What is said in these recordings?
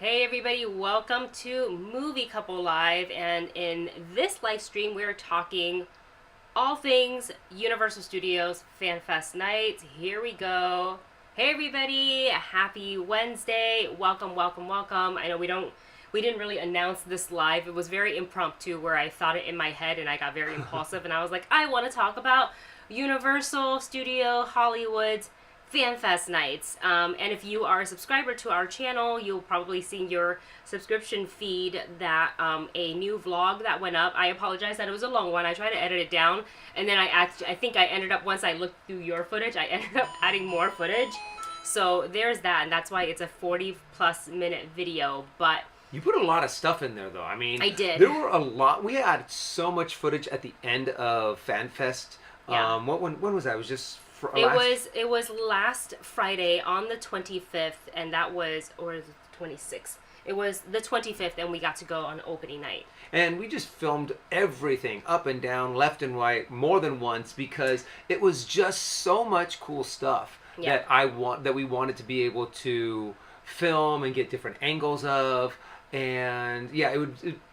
Hey everybody, welcome to Movie Couple Live, and in this live stream we're talking all things Universal Studios Fan Fest night. Here we go. Hey everybody, happy Wednesday. Welcome, welcome, welcome. I know we didn't really announce this live. It was very impromptu where I thought it in my head and I got very impulsive and I was like, I want to talk about Universal Studio Hollywood's Fan Fest nights. And if you are a subscriber to our channel, you'll probably see your subscription feed that a new vlog that went up. I apologize that it was a long one. I tried to edit it down, and then I think I ended up, once I looked through your footage, I ended up adding more footage. So there's that, and that's why it's a 40+ minute video. But you put a lot of stuff in there, though. I mean, I did. There were a lot. We had so much footage at the end of Fan Fest. Yeah. When was that? It was just. It was last Friday on the 25th, and that was, or the 26th. It was the 25th, and we got to go on opening night. And we just filmed everything up and down, left and right, more than once, because it was just so much cool stuff that we wanted to be able to film and get different angles of. And yeah,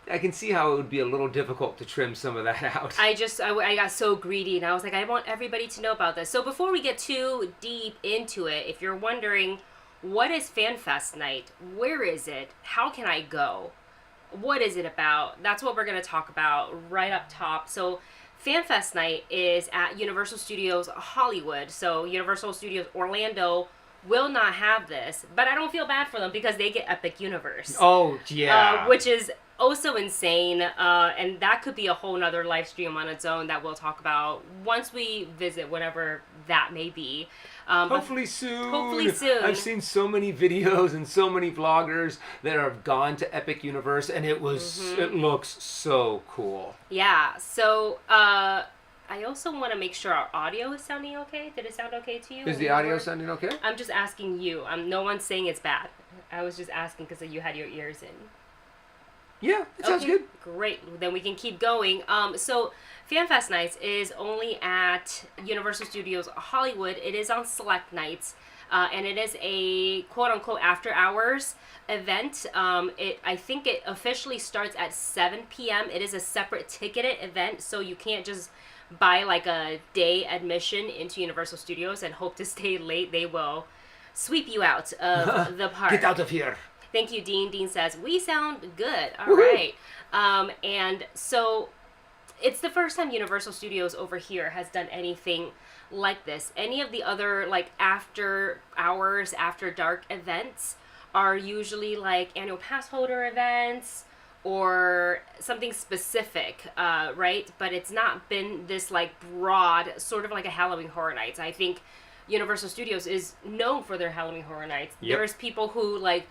I can see how it would be a little difficult to trim some of that out. I got so greedy, and I was like, I want everybody to know about this. So before we get too deep into it, if you're wondering, what is Fan Fest night? Where is it? How can I go? What is it about? That's what we're going to talk about right up top. So Fan Fest night is at Universal Studios Hollywood. So Universal Studios Orlando will not have this, but I don't feel bad for them because they get Epic Universe. Oh, yeah. Which is also insane, and that could be a whole nother live stream on its own that we'll talk about once we visit, whenever that may be. Hopefully soon. Hopefully soon. I've seen so many videos and so many vloggers that have gone to Epic Universe, and it looks so cool. Yeah, so I also want to make sure our audio is sounding okay. Did it sound okay to you? Is the audio sounding okay? I'm just asking you. No one's saying it's bad. I was just asking because you had your ears in. Yeah, it sounds good. Great. Then we can keep going. So Fan Fest Nights is only at Universal Studios Hollywood. It is on select nights. And it is a quote-unquote after-hours event. I think it officially starts at 7 p.m. It is a separate ticketed event, so you can't just buy like a day admission into Universal Studios and hope to stay late. They will sweep you out of the park. Get out of here. Thank you, Dean. Dean says, we sound good. All right. And so it's the first time Universal Studios over here has done anything like this. Any of the other like after hours, after dark events are usually like annual pass holder events or something specific, right? But it's not been this like broad, sort of like a Halloween Horror Nights. I think Universal Studios is known for their Halloween Horror Nights. Yep. There's people who like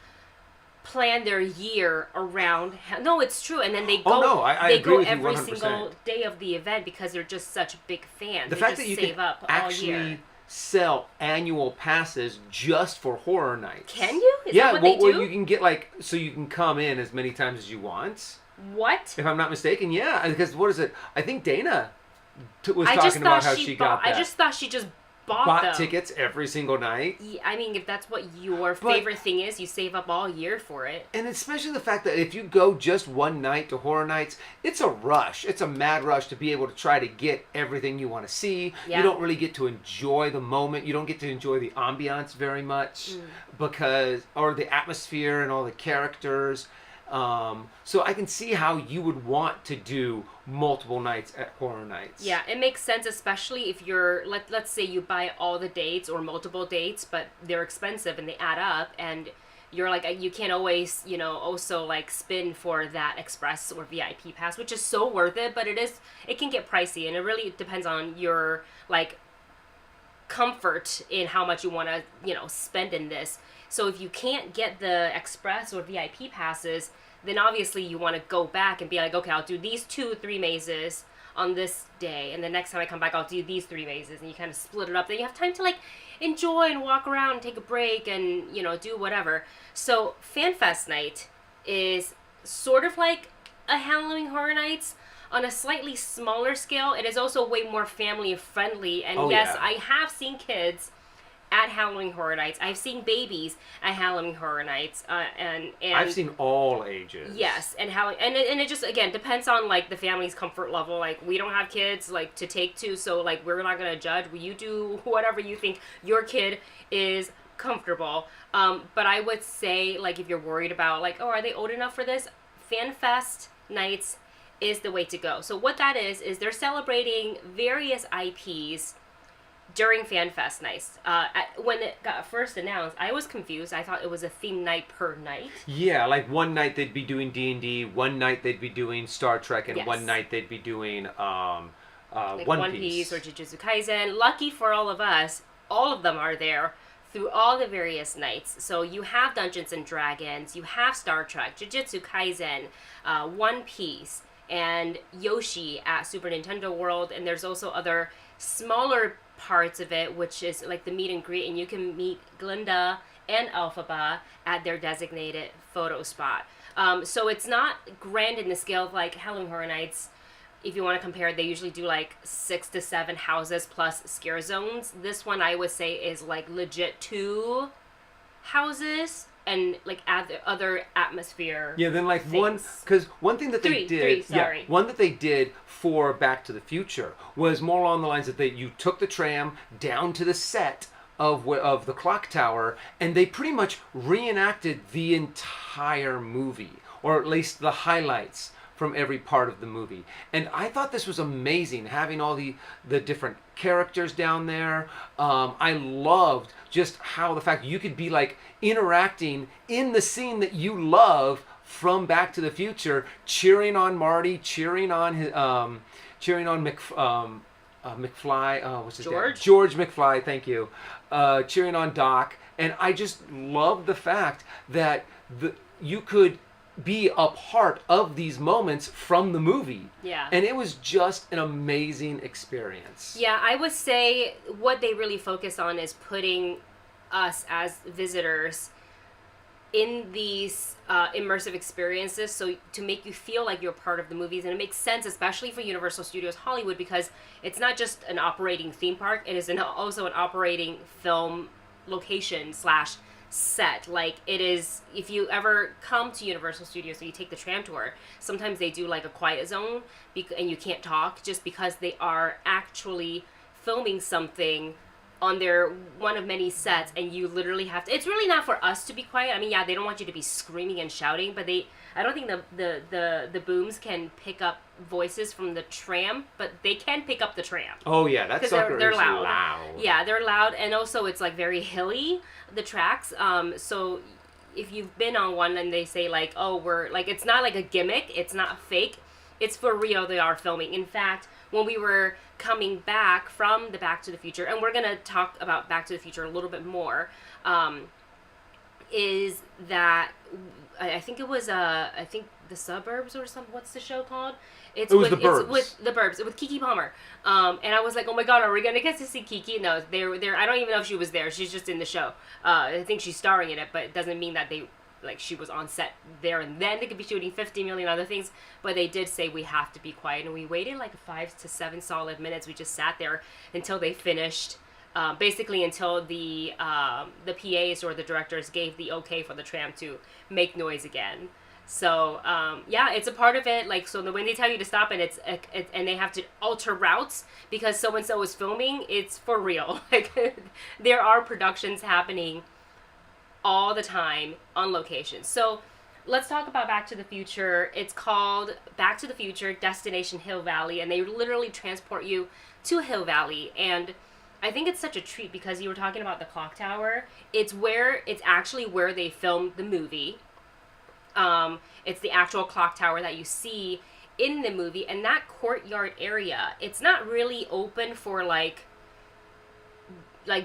plan their year around. No, it's true, and then they go. I agree with you 100%. Every single day of the event because they're just such big fans. The fact that you save can up actually all year. sell annual passes just for horror nights. Can you? Is that what they do? Well, you can get so you can come in as many times as you want. What? If I'm not mistaken, yeah. Because what is it? I think Dana was talking about how she got that. I just thought she just bought them. Tickets every single night. Yeah, I mean, if that's what your favorite thing is, you save up all year for it. And especially the fact that if you go just one night to horror nights, it's a rush. It's a mad rush to be able to try to get everything you want to see. Yeah. You don't really get to enjoy the moment. You don't get to enjoy the ambiance very much or the atmosphere and all the characters. So I can see how you would want to do multiple nights at horror nights. Yeah, it makes sense, especially if you're, let's say you buy all the dates or multiple dates, but they're expensive and they add up, and you're like, you can't always, also like spin for that express or VIP pass, which is so worth it, but it can get pricey, and it really depends on your like comfort in how much you want to, spend in this. So if you can't get the express or VIP passes, then obviously you want to go back and be like, okay, I'll do these 2-3 mazes on this day, and the next time I come back, I'll do these 3 mazes, and you kind of split it up. Then you have time to like enjoy and walk around and take a break and, do whatever. So Fan Fest night is sort of like a Halloween Horror Nights on a slightly smaller scale. It is also way more family friendly, and I have seen kids at Halloween Horror Nights. I've seen babies at Halloween Horror Nights, and I've seen all ages. Yes, and it just again depends on like the family's comfort level. Like we don't have kids like to take to, so like we're not gonna judge. You do whatever you think your kid is comfortable. But I would say like if you're worried about like, oh, are they old enough for this? FanFest nights is the way to go. So what that is they're celebrating various IPs during FanFest nights. When it got first announced, I was confused. I thought it was a theme night per night. Yeah, like one night they'd be doing D&D, one night they'd be doing Star Trek, and Yes. one night they'd be doing Like One Piece. or Jujutsu Kaisen. Lucky for all of us, all of them are there through all the various nights. So you have Dungeons and Dragons, you have Star Trek, Jujutsu Kaisen, One Piece, and Yoshi at Super Nintendo World, and there's also other smaller parts of it, which is like the meet and greet, and you can meet Glinda and Elphaba at their designated photo spot. So it's not grand in the scale of like Halloween Horror Nights. If you want to compare, they usually do like 6 to 7 houses plus scare zones. This one I would say is like legit 2 houses and like add the other atmosphere. Yeah, then like things. because one thing that they Three, sorry. one that they did for Back to the Future was more along the lines that you took the tram down to the set of the clock tower, and they pretty much reenacted the entire movie, or at least the highlights from every part of the movie. And I thought this was amazing, having all the different characters down there. I loved just how the fact you could be like interacting in the scene that you love from Back to the Future, cheering on Marty, cheering on his, McFly, what's his name? George? George McFly, thank you. Cheering on Doc. And I just love the fact that you could be a part of these moments from the movie. Yeah. And it was just an amazing experience. Yeah, I would say what they really focus on is putting us as visitors in these immersive experiences, so to make you feel like you're part of the movies. And it makes sense, especially for Universal Studios Hollywood, because it's not just an operating theme park, it is also an operating film location / set. Like it is, if you ever come to Universal Studios and you take the tram tour, sometimes they do like a quiet zone and you can't talk just because they are actually filming something on their one of many sets, and you literally have to, it's really not for us to be quiet. I mean, yeah, they don't want you to be screaming and shouting, but I don't think the booms can pick up voices from the tram, but they can pick up the tram. Oh yeah, that sucker they're is loud. Yeah, they're loud, and also it's like very hilly, the tracks. So if you've been on one and they say like, oh, we're like, it's not like a gimmick, it's not fake, it's for real. They are filming. In fact, when we were coming back from the Back to the Future, and we're gonna talk about Back to the Future a little bit more, is that I think it was I think The Suburbs or something. What's the show called? It was The Burbs. It's with The Burbs, with Keke Palmer. And I was like, oh my god, are we gonna get to see Keke? No, they're I don't even know if she was there. She's just in the show. I think she's starring in it, but it doesn't mean that she was on set there and then. They could be shooting 50 million other things, but they did say we have to be quiet, and we waited like 5 to 7 solid minutes. We just sat there until they finished, basically until the PAs or the directors gave the okay for the tram to make noise again. So yeah, it's a part of it. Like, so when they tell you to stop and and they have to alter routes because so and so is filming, it's for real. Like there are productions happening all the time on location. So let's talk about Back to the Future. It's called Back to the Future Destination Hill Valley, and they literally transport you to Hill Valley. And I think it's such a treat because you were talking about the clock tower. It's actually where they filmed the movie. It's the actual clock tower that you see in the movie, and that courtyard area, it's not really open for like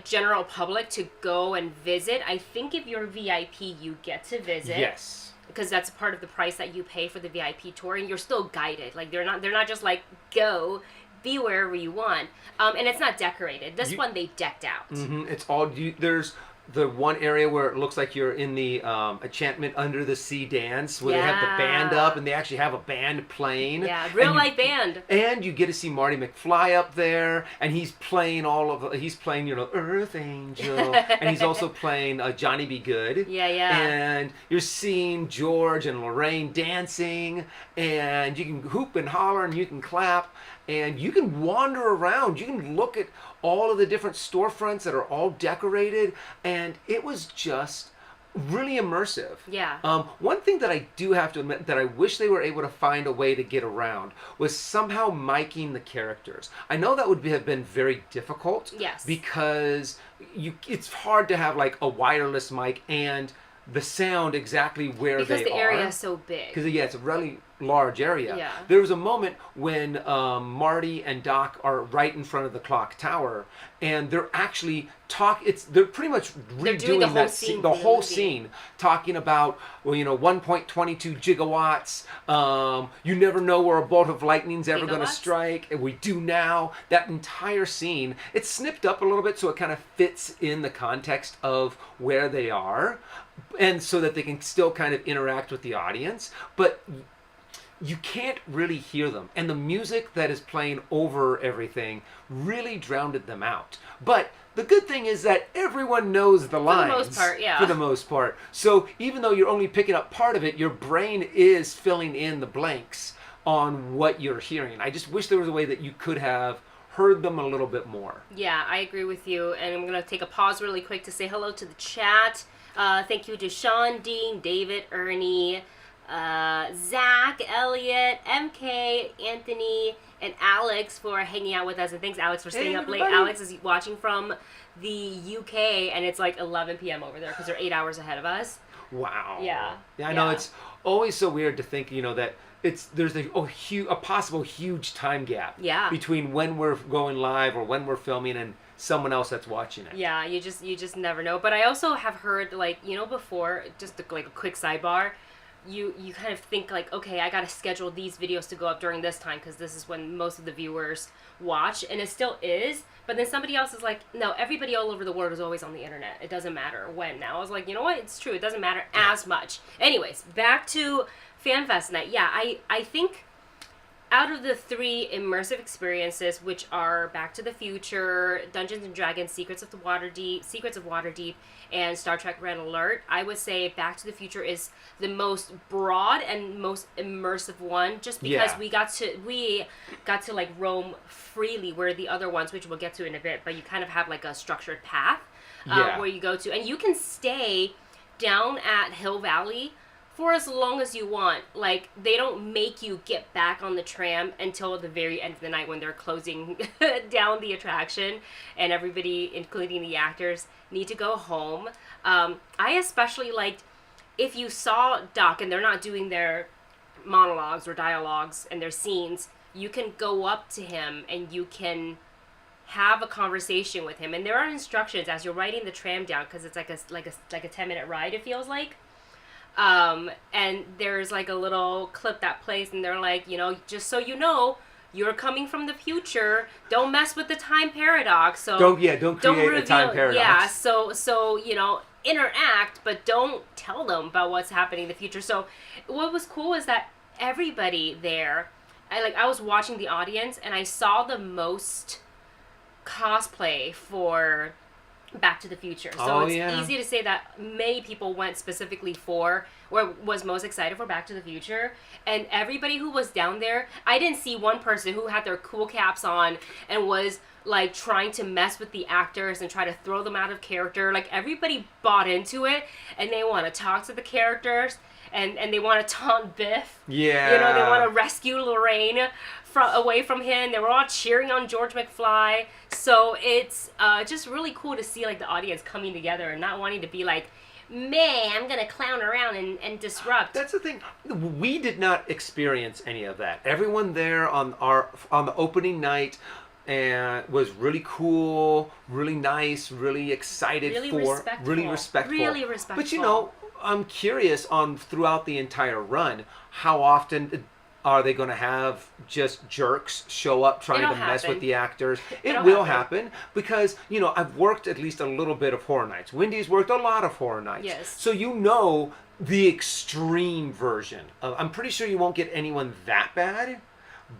general public to go and visit. I think if you're VIP, you get to visit. Yes. Because that's part of the price that you pay for the VIP tour, and you're still guided. Like they're not just like go, be wherever you want. And it's not decorated. This one they decked out. Mm-hmm. It's all there's the one area where it looks like you're in the Enchantment Under the Sea dance, where they have the band up and they actually have a band playing. Yeah, real life band. And you get to see Marty McFly up there, and he's playing Earth Angel, and he's also playing Johnny B. Good. Yeah, yeah. And you're seeing George and Lorraine dancing, and you can hoop and holler and you can clap, and you can wander around. You can look at all of the different storefronts that are all decorated, and it was just really immersive. Yeah. One thing that I do have to admit that I wish they were able to find a way to get around was somehow miking the characters. I know that would have been very difficult. Yes. Because it's hard to have like a wireless mic and the sound exactly where because they are. Because the area is so big. Because, yeah, it's a really large area. Yeah. There was a moment when Marty and Doc are right in front of the clock tower, and they're actually they're pretty much redoing that scene, the whole scene, talking about 1.22 gigawatts. You never know where a bolt of lightning's ever going to strike, and we do now. That entire scene, it's snipped up a little bit so it kind of fits in the context of where they are, and so that they can still kind of interact with the audience, but you can't really hear them. And the music that is playing over everything really drowned them out. But the good thing is that everyone knows the lines. For the most part, yeah. For the most part. So even though you're only picking up part of it, your brain is filling in the blanks on what you're hearing. I just wish there was a way that you could have heard them a little bit more. Yeah, I agree with you. And I'm going to take a pause really quick to say hello to the chat. Thank you to Sean, Dean, David, Ernie, Zach, Elliot, MK, Anthony, and Alex for hanging out with us. And thanks, Alex, for staying up late. Alex is watching from the UK, and it's like 11 p.m. over there because they're 8 hours ahead of us. Wow. Yeah. Yeah, I know. It's always so weird to think, that there's a possible huge time gap between when we're going live or when we're filming and someone else that's watching it. Yeah, you just never know. But I also have heard, before, just like a quick sidebar, you kind of think like, okay, I got to schedule these videos to go up during this time because this is when most of the viewers watch, and it still is. But then somebody else is like, no, everybody all over the world is always on the internet. It doesn't matter when. Now I was like, you know what? It's true. It doesn't matter as much. Anyways, back to FanFest Night. Yeah, I think out of the 3 immersive experiences, which are Back to the Future, Dungeons and Dragons, Secrets of Waterdeep, and Star Trek Red Alert, I would say Back to the Future is the most broad and most immersive one, just because we got to like roam freely, where the other ones, which we'll get to in a bit, but you kind of have like a structured path where you go to, and you can stay down at Hill Valley for as long as you want. Like, they don't make you get back on the tram until the very end of the night when they're closing down the attraction and everybody, including the actors, need to go home. I especially liked, if you saw Doc and they're not doing their monologues or dialogues and their scenes, you can go up to him and you can have a conversation with him. And there are instructions as you're riding the tram down, because it's like a 10-minute ride, it feels like. And there's like a little clip that plays, and they're like, just so you know, you're coming from the future. Don't mess with the time paradox. So don't create a time paradox. Yeah, so interact, but don't tell them about what's happening in the future. So what was cool is that everybody there, I was watching the audience, and I saw the most cosplay for Back to the Future. So it's easy to say that many people went specifically for, or was most excited for Back to the Future. And everybody who was down there, I didn't see one person who had their cool caps on and was like trying to mess with the actors and try to throw them out of character. Like, everybody bought into it, and they want to talk to the characters, and they want to taunt Biff. Yeah. They want to rescue Lorraine away from him. They were all cheering on George McFly. So it's just really cool to see like the audience coming together and not wanting to be like, man, I'm gonna clown around and disrupt. That's the thing. We did not experience any of that. Everyone there on the opening night and was really cool, really nice, really excited, really respectful. But I'm curious, throughout the entire run, how often Are they going to have just jerks show up trying It'll to mess happen. with the actors? It It'll will happen because, I've worked at least a little bit of Horror Nights. Wendy's worked a lot of Horror Nights. Yes. So the extreme version. I'm pretty sure you won't get anyone that bad,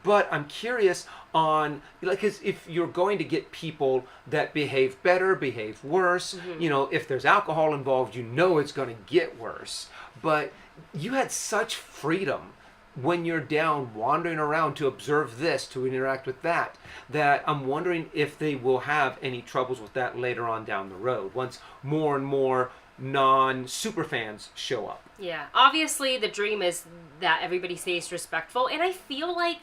but I'm curious on, because if you're going to get people that behave better, behave worse, if there's alcohol involved, it's going to get worse. But you had such freedom when you're down wandering around to observe this, to interact with that I'm wondering if they will have any troubles with that later on down the road, once more and more non-super fans show up. Yeah, obviously the dream is that everybody stays respectful, and I feel like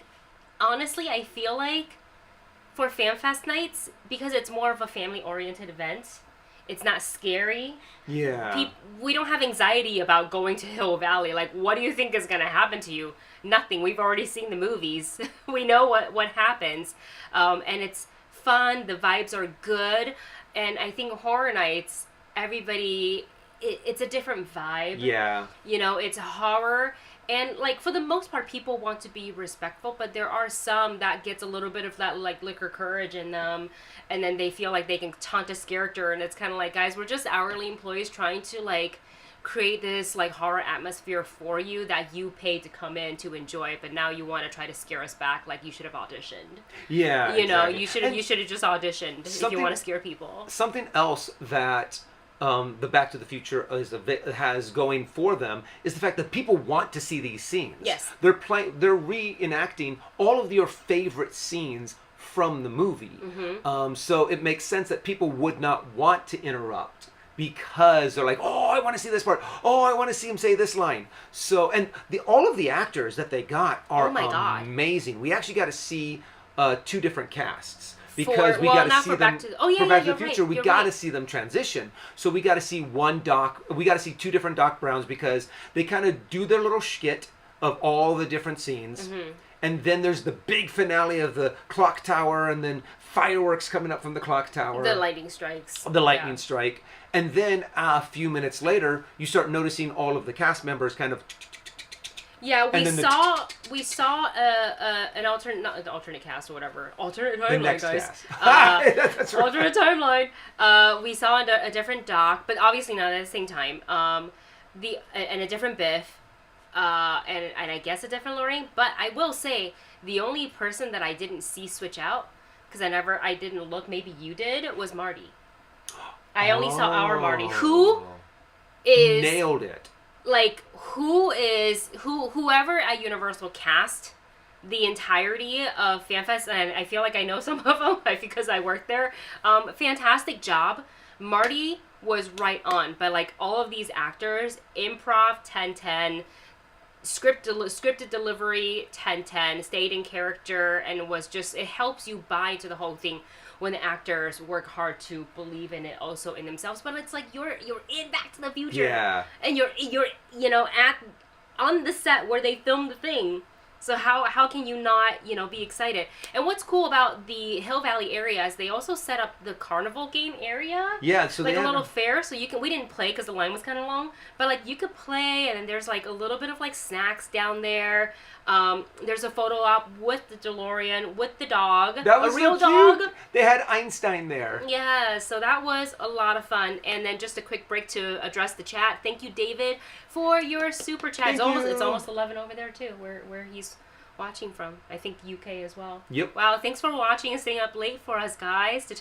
for FanFest nights, because it's more of a family-oriented event, it's not scary. Yeah. We don't have anxiety about going to Hill Valley. Like, what do you think is going to happen to you? Nothing. We've already seen the movies. We know what happens. And it's fun. The vibes are good. And I think Horror Nights, everybody, it's a different vibe. Yeah. It's horror. And, for the most part, people want to be respectful, but there are some that gets a little bit of that, liquor courage in them, and then they feel like they can taunt this character, and it's kind of like, guys, we're just hourly employees trying to, create this, horror atmosphere for you that you paid to come in to enjoy, but now you want to try to scare us back like you should have auditioned. Yeah, exactly. You should have just auditioned if you want to scare people. Something else that the Back to the Future has going for them is the fact that people want to see these scenes. Yes. They're reenacting all of your favorite scenes from the movie. Mm-hmm. So it makes sense that people would not want to interrupt because they're like, oh, I want to see this part. Oh, I want to see him say this line. So, and all of the actors that they got are amazing. We actually got to see 2 different casts. Because we got to see them for Back to the Future. We got to see them transition. So we got to see we got to see 2 different Doc Browns because they kind of do their little skit of all the different scenes. Mm-hmm. And then there's the big finale of the clock tower, and then fireworks coming up from the clock tower. The lightning strikes. The lightning strike. And then a few minutes later, you start noticing all of the cast members kind of... Yeah, we saw an alternate cast or whatever. Alternate timeline, guys. That's right. Alternate timeline. We saw a different Doc, but obviously not at the same time. And a different Biff, and I guess a different Lorraine. But I will say the only person that I didn't see switch out, because I didn't look. Maybe you did. Was Marty. I only saw our Marty, who is nailed it. Whoever at Universal cast the entirety of FanFest, and I feel like I know some of them because I worked there. Fantastic job. Marty was right on, but all of these actors, improv 10-10, scripted delivery 10-10, stayed in character, and it helps you buy into the whole thing when the actors work hard to believe in it also in themselves. But it's like you're in Back to the Future. Yeah. And you're on the set where they filmed the thing. So how can you not, be excited? And what's cool about the Hill Valley area is they also set up the carnival game area. Yeah, so a little fair, so we didn't play because the line was kind of long, but you could play, and then there's a little bit of snacks down there. There's a photo op with the DeLorean, with the dog. That was a real so cute. dog. They had Einstein there. Yeah, so that was a lot of fun. And then just a quick break to address the chat. Thank you, David, for your super chat. It's almost 11 over there too, where he's watching from. I think UK as well. Yep. Wow, thanks for watching and staying up late for us guys to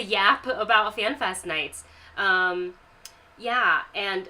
yap about FanFest nights. Yeah, and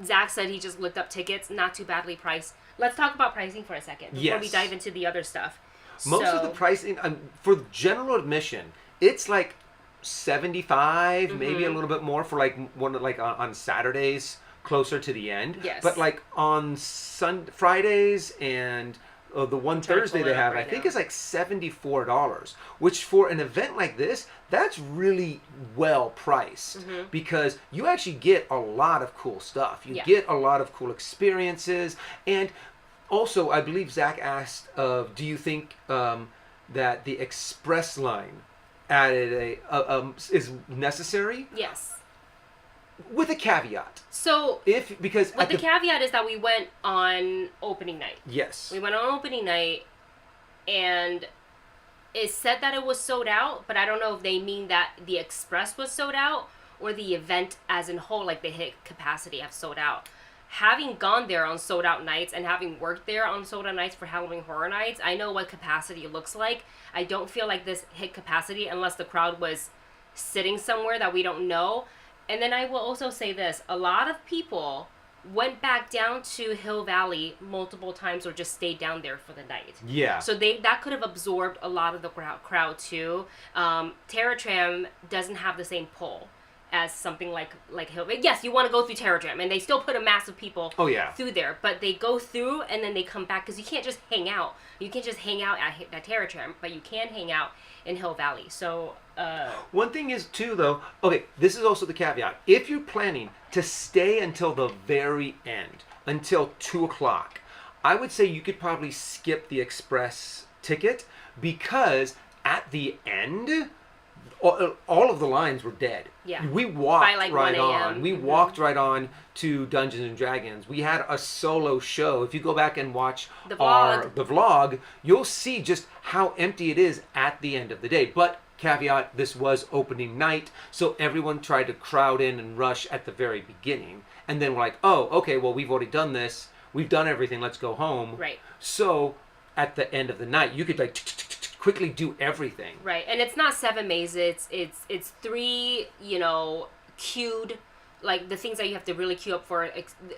Zach said he just looked up tickets, not too badly priced. Let's talk about pricing for a second before we dive into the other stuff. Most of the pricing for general admission, it's $75, maybe a little bit more for on Saturdays closer to the end. Yes. But on Fridays and the one Thursday they have, I think is $74, which for an event like this, that's really well priced because you actually get a lot of cool stuff. You get a lot of cool experiences. And also, I believe Zach asked, do you think that the express line added is necessary? Yes. with a caveat. So Because the caveat is that we went on opening night. Yes. We went on opening night, and it said that it was sold out, but I don't know if they mean that the Express was sold out or the event as in whole, like the hit capacity, have sold out. Having gone there on sold out nights and having worked there on sold out nights for Halloween Horror Nights, I know what capacity looks like. I don't feel like this hit capacity unless the crowd was sitting somewhere that we don't know. And then I will also say this, a lot of people went back down to Hill Valley multiple times or just stayed down there for the night. Yeah. So that could have absorbed a lot of the crowd too. Terror Tram doesn't have the same pull as something like Hill. Yes, you want to go through Terror Tram, and they still put a mass of people through there, but they go through and then they come back because you can't just hang out. You can't just hang out at Terror Tram, but you can hang out in Hill Valley. So one thing is too, though. Okay, this is also the caveat. If you're planning to stay until the very end, until 2:00, I would say you could probably skip the express ticket because at the end, all of the lines were dead. Yeah. We walked by like right 1 a.m. on. We walked right on to Dungeons and Dragons. We had a solo show. If you go back and watch the vlog, you'll see just how empty it is at the end of the day. But caveat, this was opening night, so everyone tried to crowd in and rush at the very beginning. And then we're like, oh, okay, well, we've already done this. We've done everything. Let's go home. Right. So at the end of the night, you could like quickly do everything. Right, and it's not 7 mazes. It's 3, queued, like the things that you have to really queue up for.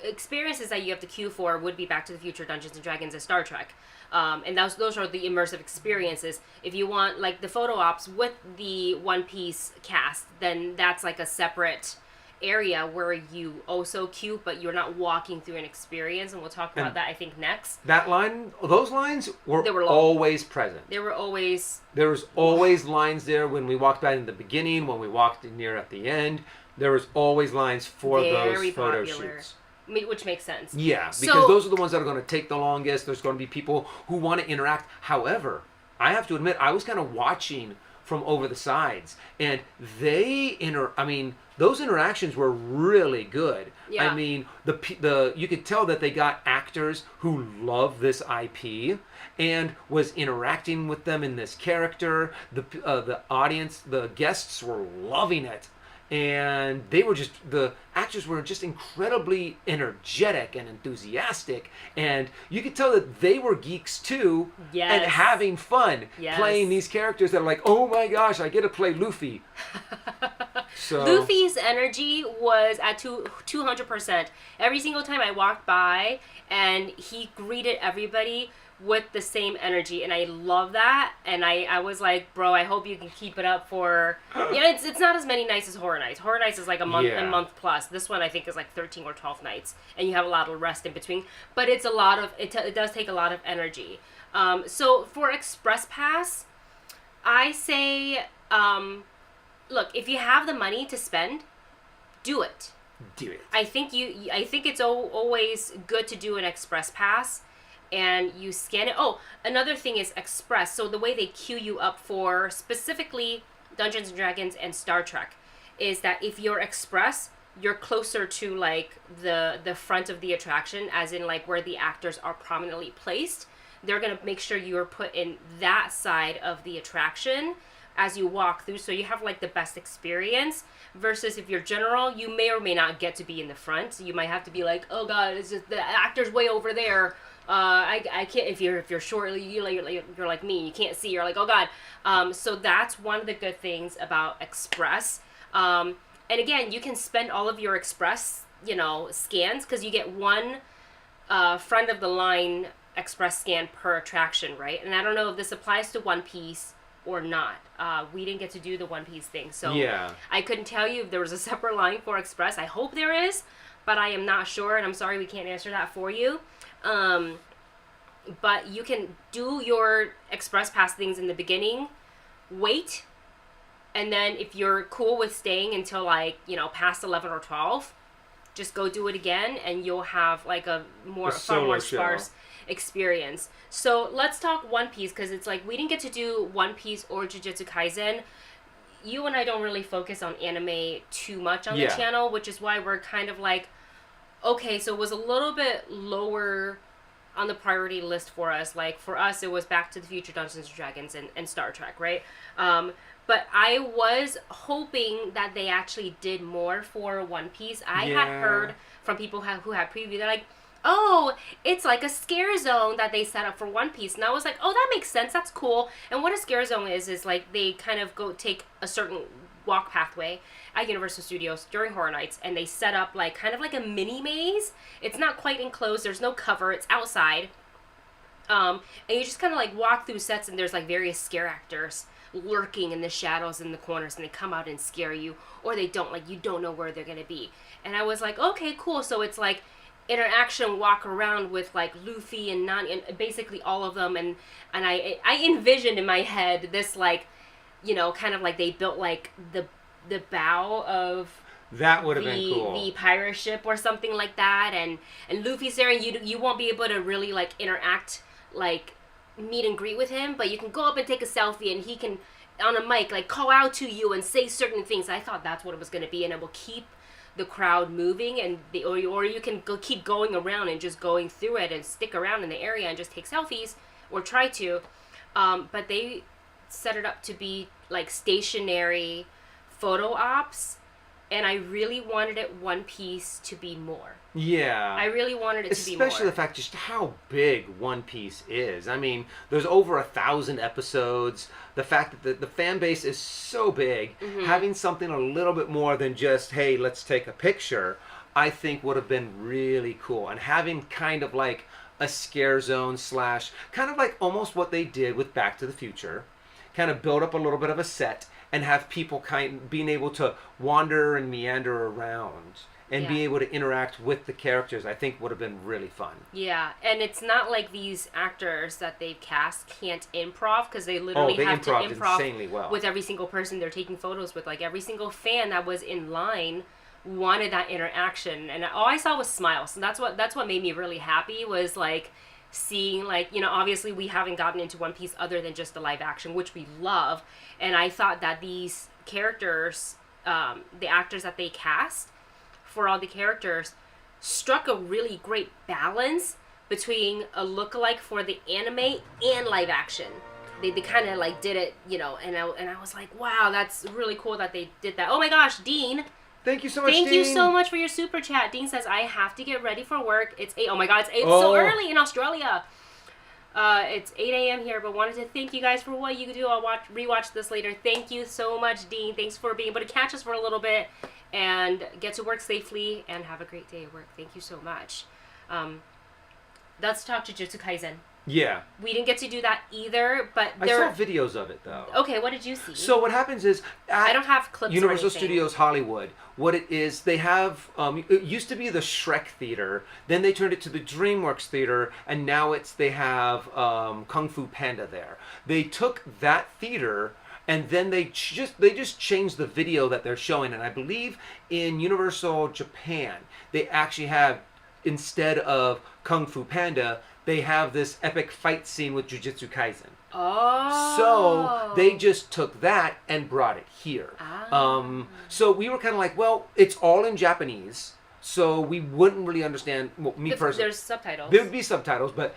Experiences that you have to queue for would be Back to the Future, Dungeons and Dragons, and Star Trek. And those are the immersive experiences. If you want like the photo ops with the One Piece cast, then that's like a separate area where you also queue, but you're not walking through an experience, and we'll talk about that I think next. Those lines were long. always present. There was always lines there when we walked by in the beginning, when we walked near at the end. There was always lines for those photo shoots. Which makes sense. Yeah, because those are the ones that are going to take the longest. There's going to be people who want to interact. However, I have to admit, I was kind of watching from over the sides, and those interactions were really good. Yeah. I mean, you could tell that they got actors who love this IP and was interacting with them in this character. The audience, the guests were loving it. And the actors were just incredibly energetic and enthusiastic, and you could tell that they were geeks too, and having fun playing these characters that are like, oh my gosh, I get to play Luffy. So Luffy's energy was at 200%. Every single time I walked by, and he greeted everybody with the same energy, and I love that. And I was like, bro, I hope you can keep it up for it's not as many nights as Horror Nights. Horror Nights is like a month plus. This one I think is like 13 or 12 nights, and you have a lot of rest in between, but it's a lot of it does take a lot of energy. So for Express Pass, I say look, if you have the money to spend, do it. I think it's always good to do an Express Pass, and you scan it. Oh, another thing is Express. So the way they queue you up for specifically Dungeons and Dragons and Star Trek is that if you're Express, you're closer to like the front of the attraction, as in like where the actors are prominently placed. They're gonna make sure you are put in that side of the attraction as you walk through, so you have like the best experience. Versus if you're general, you may or may not get to be in the front. So you might have to be like, oh god, it's just the actor's way over there. I can't. If you're short, you're like me. You can't see. You're like, oh god. So that's one of the good things about Express. And again, you can spend all of your Express, scans, because you get one front of the line Express scan per attraction, right? And I don't know if this applies to One Piece or not. We didn't get to do the One Piece thing, so I couldn't tell you if there was a separate line for Express. I hope there is, but I am not sure, and I'm sorry we can't answer that for you. But you can do your Express Pass things in the beginning, wait, and then if you're cool with staying until past 11 or 12, just go do it again, and you'll have like a far more sparse experience. So let's talk One Piece, because it's like we didn't get to do One Piece or Jujutsu Kaisen. you and I don't really focus on anime too much on the Yeah. channel, which is why we're kind of like, okay, so it was a little bit lower on the priority list for us. Like, for us, it was Back to the Future, Dungeons and Dragons, and Star Trek, right? But I was hoping that they actually did more for One Piece. I had Yeah. heard from people who had previewed, they're like, oh, it's like a scare zone that they set up for One Piece. And I was like, oh, that makes sense. That's cool. And what a scare zone is like they kind of go take a certain walk pathway at Universal Studios during Horror Nights, and they set up like kind of like a mini maze. It's not quite enclosed. There's no cover. It's outside. And you just kind of like walk through sets, and there's like various scare actors lurking in the shadows in the corners, and they come out and scare you, or they don't. Like, you don't know where they're gonna be. And I was like, okay, cool. So it's like interaction walk around with like Luffy and Nami and basically all of them, and I envisioned in my head this, like, you know, kind of like they built like the bow of That would have been cool. the pirate ship or something like that, and Luffy's there, and you won't be able to really like interact, like meet and greet with him, but you can go up and take a selfie, and he can on a mic like call out to you and say certain things. I thought that's what it was going to be, and it will keep the crowd moving, and or you can keep going around and just going through it and stick around in the area and just take selfies or try to, but they set it up to be like stationary photo ops, and I really wanted it One Piece to be more. Yeah. I really wanted it to be more. Especially the fact just how big One Piece is. I mean, there's over 1,000 episodes. The fact that the fan base is so big, having something a little bit more than just, hey, let's take a picture, I think would have been really cool. And having kind of like a scare zone / kind of like almost what they did with Back to the Future, kind of build up a little bit of a set and have people being able to wander and meander around and be able to interact with the characters, I think would have been really fun. Yeah, and it's not like these actors that they've cast can't improv, because they literally have to improv insanely well with every single person they're taking photos with. Like, every single fan that was in line wanted that interaction, and all I saw was smiles, and that's what made me really happy, was like seeing, like, you know, obviously we haven't gotten into One Piece other than just the live action, which we love, and I thought that these characters, the actors that they cast for all the characters, struck a really great balance between a lookalike for the anime and live action. They kind of like did it, you know, and I was like, wow, that's really cool that they did that. Oh my gosh, Dean. Thank you so much, Thank Dean. you so much for your super chat. Dean says, I have to get ready for work. It's 8. Oh my god, it's so early in Australia. It's 8 a.m. here, but wanted to thank you guys for what you do. I'll rewatch this later. Thank you so much, Dean. Thanks for being able to catch us for a little bit and get to work safely and have a great day at work. Thank you so much. Let's talk Jujutsu Kaisen. Yeah. We didn't get to do that either, but I saw videos of it, though. Okay, what did you see? So what happens is, I don't have clips Universal or anything. Studios Hollywood, what it is, they have, it used to be the Shrek Theater, then they turned it to the DreamWorks Theater, and now they have Kung Fu Panda there. They took that theater, and then they just changed the video that they're showing, and I believe in Universal Japan, they actually have, instead of Kung Fu Panda, they have this epic fight scene with Jujutsu Kaisen. Oh. So they just took that and brought it here. So we were kind of like, well, it's all in Japanese, so we wouldn't really understand. Well, me personally, there's subtitles. There would be subtitles, but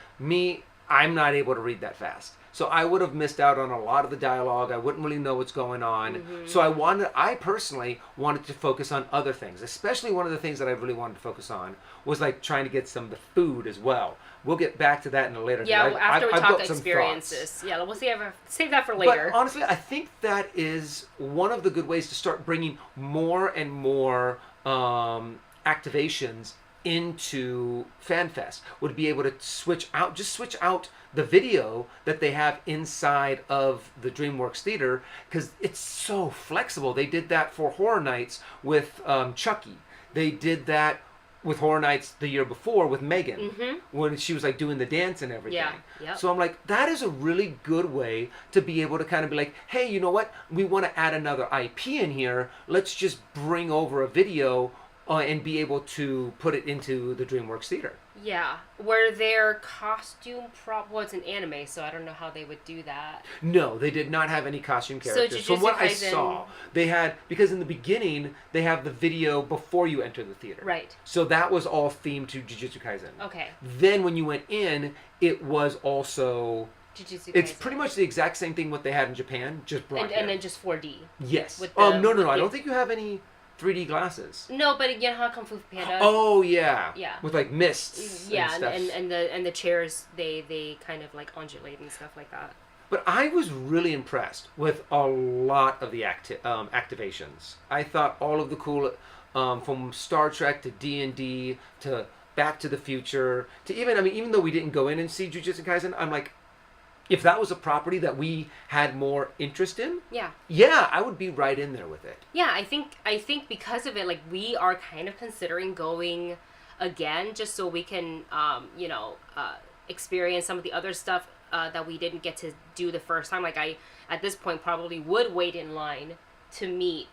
I'm not able to read that fast. So I would have missed out on a lot of the dialogue. I wouldn't really know what's going on. So I personally wanted to focus on other things. Especially one of the things that I really wanted to focus on was like trying to get some of the food as well. We'll get back to that in a later. Yeah, after we I've talk got some experiences. thoughts. Yeah, we'll save that for later. But honestly, I think that is one of the good ways to start bringing more and more activations into FanFest, would be able to switch out the video that they have inside of the DreamWorks Theater, because it's so flexible. They did that for Horror Nights with Chucky. They did that with Horror Nights the year before with Megan, when she was like doing the dance and everything. Yeah. Yep. So I'm like, that is a really good way to be able to kind of be like, hey, you know what? We want to add another IP in here. Let's just bring over a video and be able to put it into the DreamWorks Theater. Yeah. Were there costume well, it's an anime, so I don't know how they would do that. No, they did not have any costume characters. From what I saw, they had, because in the beginning, they have the video before you enter the theater. Right. So that was all themed to Jujutsu Kaisen. Okay. Then when you went in, it was also... Jujutsu Kaisen. It's pretty much the exact same thing what they had in Japan, just brought and then just 4D. Yes. No. I don't think you have any 3D glasses. No, but you know how Kung Fu Panda. Oh yeah. Yeah. With like mists. Yeah, and and the chairs they kind of like undulate and stuff like that. But I was really impressed with a lot of the activations. I thought all of the cool, from Star Trek to D&D to Back to the Future to even though we didn't go in and see Jujutsu Kaisen, I'm like, if that was a property that we had more interest in, yeah, I would be right in there with it. Yeah, I think because of it, like, we are kind of considering going again, just so we can, experience some of the other stuff that we didn't get to do the first time. Like, I, at this point, probably would wait in line to meet,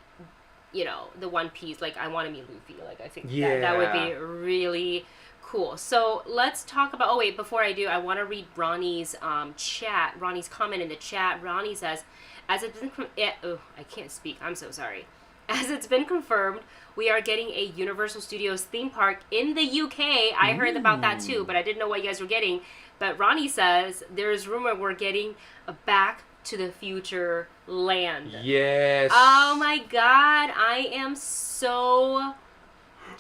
the One Piece. Like, I want to meet Luffy. Like, I think that would be really cool. So let's talk about, before I do, I want to read Ronnie's chat. Ronnie's comment in the chat. Ronnie says, as it's been, I can't speak. I'm so sorry. As it's been confirmed, we are getting a Universal Studios theme park in the UK. I heard about that too, but I didn't know what you guys were getting. But Ronnie says, there's rumor we're getting a Back to the Future land. Yes. Oh my God. I am so...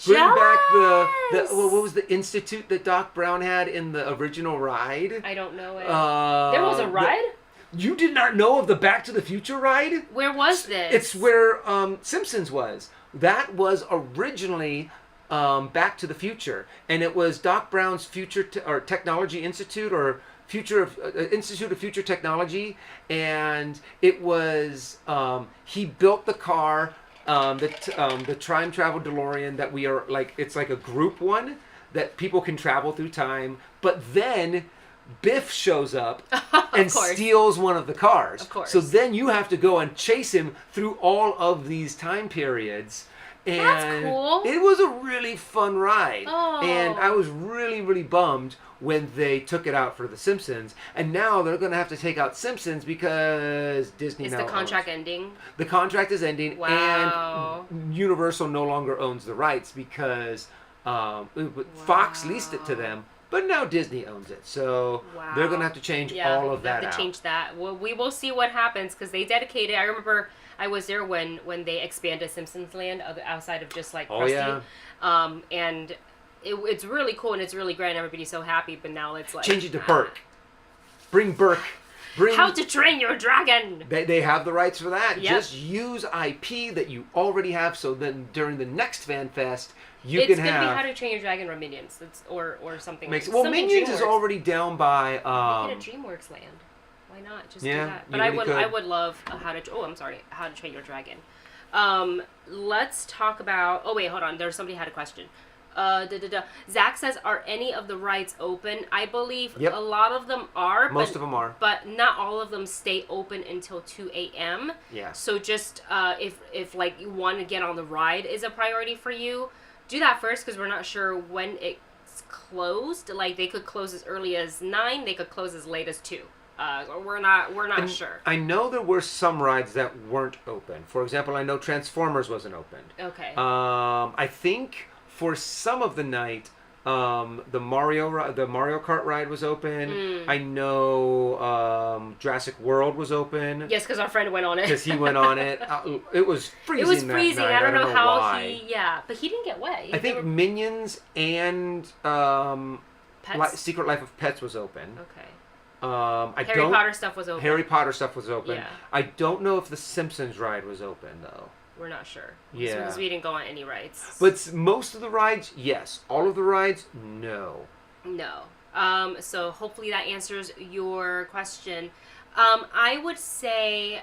Bring back the what was the institute that Doc Brown had in the original ride? I don't know it. There was a ride? You did not know of the Back to the Future ride? Where was this? It's where Simpsons was. That was originally Back to the Future, and it was Doc Brown's Technology Institute or Institute of Future Technology, and it was he built the car. The time travel DeLorean that we are like, it's like a group one that people can travel through time, but then Biff shows up and steals one of the cars. Of course. So then you have to go and chase him through all of these time periods. And that's cool. It was a really fun ride. Oh. And I was really, really bummed when they took it out for The Simpsons. And now they're going to have to take out Simpsons because Disney Is now the contract ending? The contract is ending. Wow. And Universal no longer owns the rights because Fox leased it to them. But now Disney owns it. So they're going to have to change all of that out. They have to change that. Well, we will see what happens because they dedicated... I remember... I was there when they expanded Simpsons Land outside of just like Krusty. And it's really cool and it's really great and everybody's so happy, but now it's like... Change it to Burke. Bring Burke. How to Train Your Dragon! They have the rights for that. Yep. Just use IP that you already have so then during the next Fan Fest, you can have... It's going to be How to Train Your Dragon or Minions. or something. Well, Minions is already down by... Make it a DreamWorks land. Why not? Just do that. But I would love How to Train Your Dragon. Let's talk about... Oh, wait, hold on. There's somebody had a question. Zach says, are any of the rides open? I believe a lot of them are. Most of them are. But not all of them stay open until 2 a.m. Yeah. So just if like you want to get on the ride is a priority for you, do that first because we're not sure when it's closed. Like they could close as early as 9. They could close as late as 2. We're not sure. I know there were some rides that weren't open. For example, I know Transformers wasn't opened. Okay. I think for some of the night, the Mario Kart ride was open. I know Jurassic World was open. Yes, because our friend went on it. Because he went on it. It was freezing. It was freezing. That night. I don't know how why. but he didn't get wet. I think Minions and Secret Life of Pets was open. Okay. Harry Potter stuff was open. Harry Potter stuff was open. Yeah. I don't know if the Simpsons ride was open though. We're not sure. Yeah. Because we didn't go on any rides. But most of the rides, yes. All of the rides, no. No. So hopefully that answers your question. I would say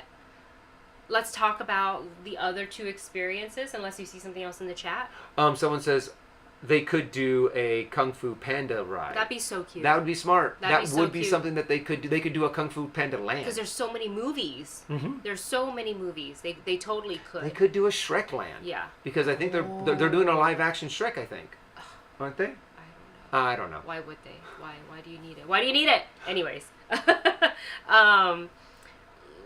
let's talk about the other two experiences, unless you see something else in the chat. Someone says they could do a Kung Fu Panda ride. That'd be so cute. That would be smart. That'd that be so would be cute. something that they could do. They could do a Kung Fu Panda land. Because there's so many movies. Mm-hmm. There's so many movies. They totally could. They could do a Shrek land. Yeah. Because I think they're doing a live action Shrek, I think. Aren't they? I don't know. Why would they? Why do you need it? Why do you need it? Anyways.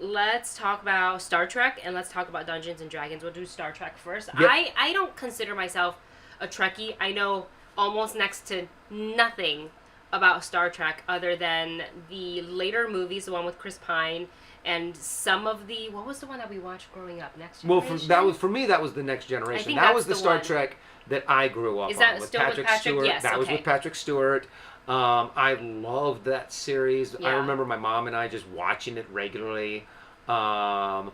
Let's talk about Star Trek and let's talk about Dungeons and Dragons. We'll do Star Trek first. Yep. I don't consider myself a Trekkie. I know almost next to nothing about Star Trek other than the later movies, the one with Chris Pine, and some of the, what was the one that we watched growing up? Next Generation? Well, for me, that was the Next Generation. I think that that's was the the Star one. Trek that I grew up Is on. that With still with Patrick? Stewart. Yes, that was okay. with Patrick Stewart. I loved that series. Yeah. I remember my mom and I just watching it regularly. And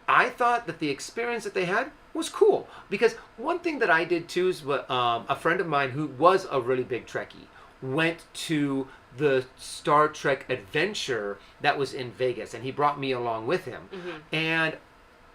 I thought that the experience that they had was cool. Because one thing that I did too is a friend of mine who was a really big Trekkie went to the Star Trek adventure that was in Vegas, and he brought me along with him. Mm-hmm. And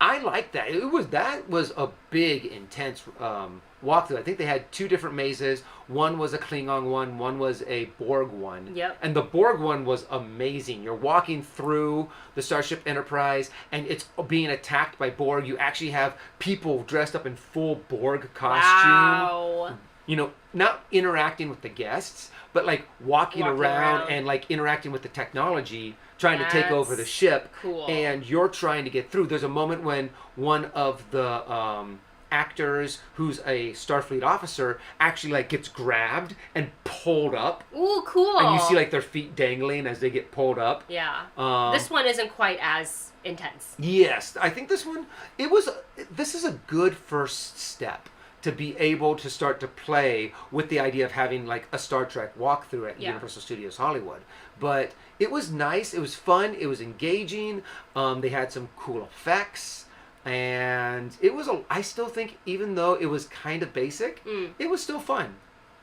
I liked that. That was a big, intense walkthrough. I think they had two different mazes. One was a Klingon one was a Borg one. Yep. And the Borg one was amazing. You're walking through the Starship Enterprise, and it's being attacked by Borg. You actually have people dressed up in full Borg costume. Wow. You know, not interacting with the guests, but like walking around and like interacting with the technology, trying to take over the ship. Cool. And you're trying to get through. There's a moment when one of the actors who's a Starfleet officer actually like gets grabbed and pulled up. Ooh, cool. And you see like their feet dangling as they get pulled up. Yeah. This one isn't quite as intense. Yes. I think this is a good first step to be able to start to play with the idea of having like a Star Trek walkthrough at Universal Studios Hollywood. But it was nice, it was fun, it was engaging, they had some cool effects, and it was I still think, even though it was kind of basic, it was still fun.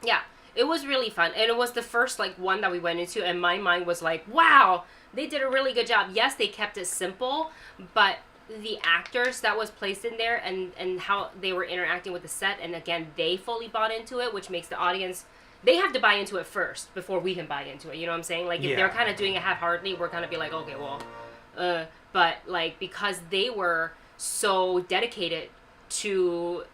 Yeah, it was really fun, and it was the first like one that we went into, and my mind was like, wow, they did a really good job. Yes, they kept it simple, but the actors that was placed in there and how they were interacting with the set, and again, they fully bought into it, which makes the audience, they have to buy into it first before we can buy into it. You know what I'm saying? Like, if they're kind of doing it half-heartedly, we're going to be like, okay, well, but like, because they were so dedicated to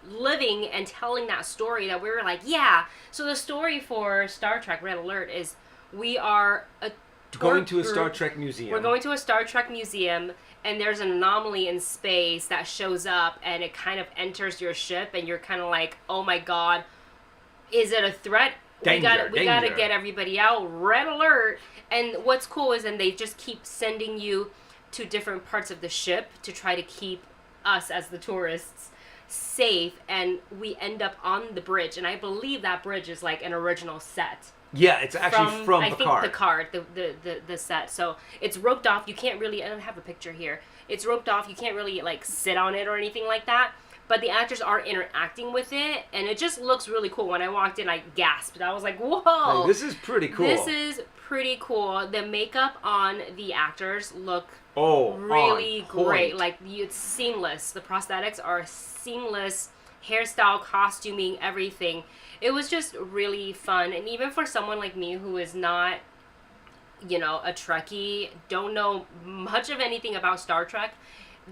living and telling that story, that we were like, yeah. So the story for Star Trek Red Alert is we are going to a Star Trek museum. We're going to a Star Trek museum, and there's an anomaly in space that shows up, and it kind of enters your ship, and you're kind of like, oh my god, is it a threat? Danger, we gotta get everybody out. Red alert. And what's cool is, and they just keep sending you to different parts of the ship to try to keep us as the tourists safe, and we end up on the bridge, and I believe that bridge is like an original set. Yeah, it's actually from I Picard. think Picard, the set. So it's roped off. You can't really, I don't have a picture here. It's roped off. You can't really like sit on it or anything like that. But the actors are interacting with it, and it just looks really cool. When I walked in, I gasped. I was like, whoa. Hey, this is pretty cool. This is pretty cool. The makeup on the actors look really great. Like, it's seamless. The prosthetics are seamless. Hairstyle, costuming, everything. It was just really fun. And even for someone like me who is not, you know, a Trekkie, don't know much of anything about Star Trek,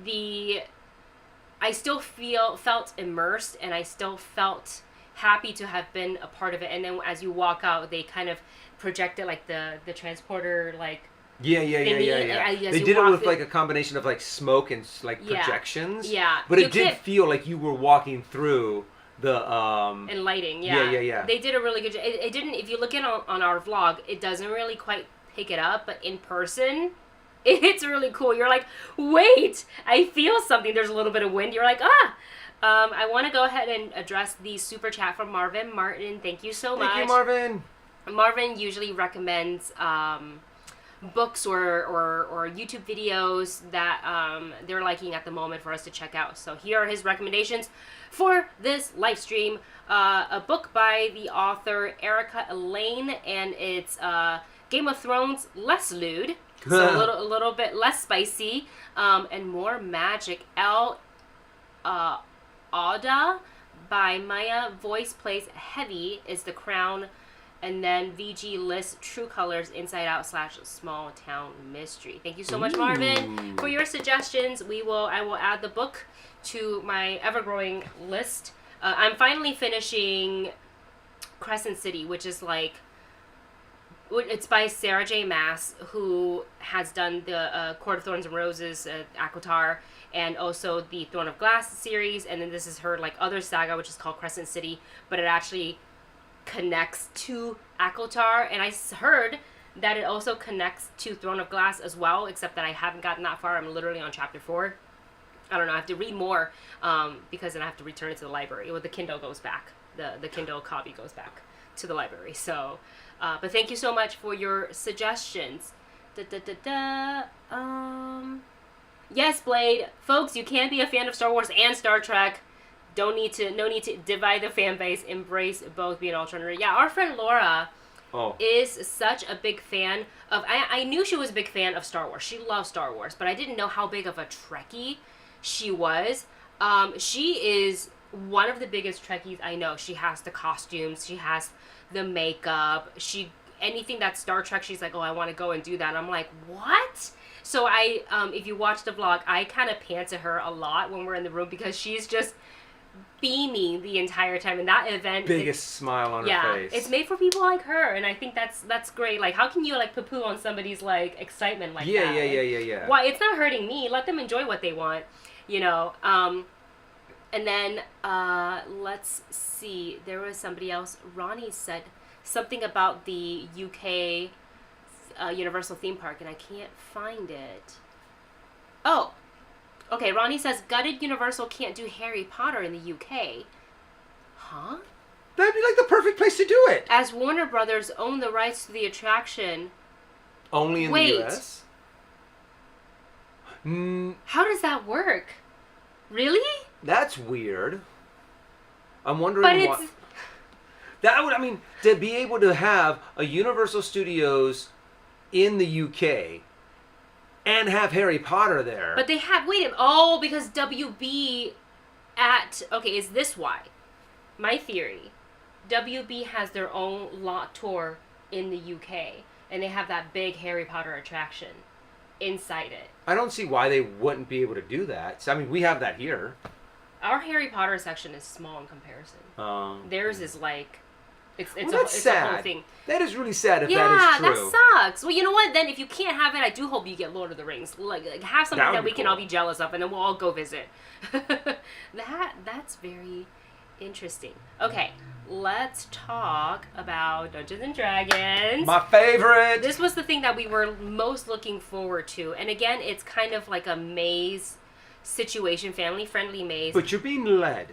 I still felt immersed, and I still felt happy to have been a part of it. And then as you walk out, they kind of projected like the transporter, like, Yeah. They did it with like a combination of like smoke and like projections. Yeah. But it did feel like you were walking through the and lighting. Yeah. Yeah. They did a really good job. It didn't. If you look at on our vlog, it doesn't really quite pick it up. But in person, it's really cool. You're like, wait, I feel something. There's a little bit of wind. You're like, ah. I want to go ahead and address the super chat from Marvin Martin. Thank you so much. Thank you, Marvin. Marvin usually recommends books or YouTube videos that they're liking at the moment for us to check out. So here are his recommendations for this live stream. A book by the author Erica Elaine, and it's Game of Thrones less lewd, so a little bit less spicy, and more magic. Ada by Maya. Voice plays Heavy is The Crown. And then VG lists True Colors Inside Out / Small Town Mystery. Thank you so much, Marvin, for your suggestions. I will add the book to my ever-growing list. I'm finally finishing Crescent City, which is like, it's by Sarah J. Maas, who has done the Court of Thorns and Roses, ACOTAR, and also the Throne of Glass series. And then this is her like other saga, which is called Crescent City, but it actually connects to ACOTAR, and I heard that it also connects to Throne of Glass as well, except that I haven't gotten that far. I'm literally on chapter 4. I don't know, I have to read more, because then I have to return it to the library. Well, the Kindle goes back. The Kindle copy goes back to the library. So, but thank you so much for your suggestions. Yes, Blade. Folks, you can be a fan of Star Wars and Star Trek. No need to divide the fan base. Embrace both. Be an alternative. Yeah, our friend Laura is such a big fan of... I knew she was a big fan of Star Wars. She loves Star Wars, but I didn't know how big of a Trekkie she was. She is one of the biggest Trekkies I know. She has the costumes. She has the makeup. Anything that's Star Trek, she's like, oh, I want to go and do that. And I'm like, what? So if you watch the vlog, I kind of pant to her a lot when we're in the room because she's just beaming the entire time. In that event, biggest smile on her face. It's made for people like her, and I think that's great. Like, how can you like poo-poo on somebody's like excitement like that? Yeah. Why? It's not hurting me. Let them enjoy what they want, you know. And then let's see. There was somebody else. Ronnie said something about the UK Universal theme park, and I can't find it. Oh. Okay, Ronnie says, gutted Universal can't do Harry Potter in the UK. Huh? That'd be like the perfect place to do it. As Warner Brothers own the rights to the attraction. Only in the US? How does that work? Really? That's weird. I'm wondering what... to be able to have a Universal Studios in the UK... and have Harry Potter there. But they have... because WB is this why? My theory. WB has their own lot tour in the UK, and they have that big Harry Potter attraction inside it. I don't see why they wouldn't be able to do that. So, we have that here. Our Harry Potter section is small in comparison. Theirs is like... It's sad. a whole thing. That is really sad if that is true. Yeah, that sucks. Well, you know what? Then if you can't have it, I do hope you get Lord of the Rings. Like have something that we can all be jealous of, and then we'll all go visit. That's very interesting. Okay, let's talk about Dungeons and Dragons. My favorite. This was the thing that we were most looking forward to, and again, it's kind of like a maze situation, family-friendly maze. But you're being led.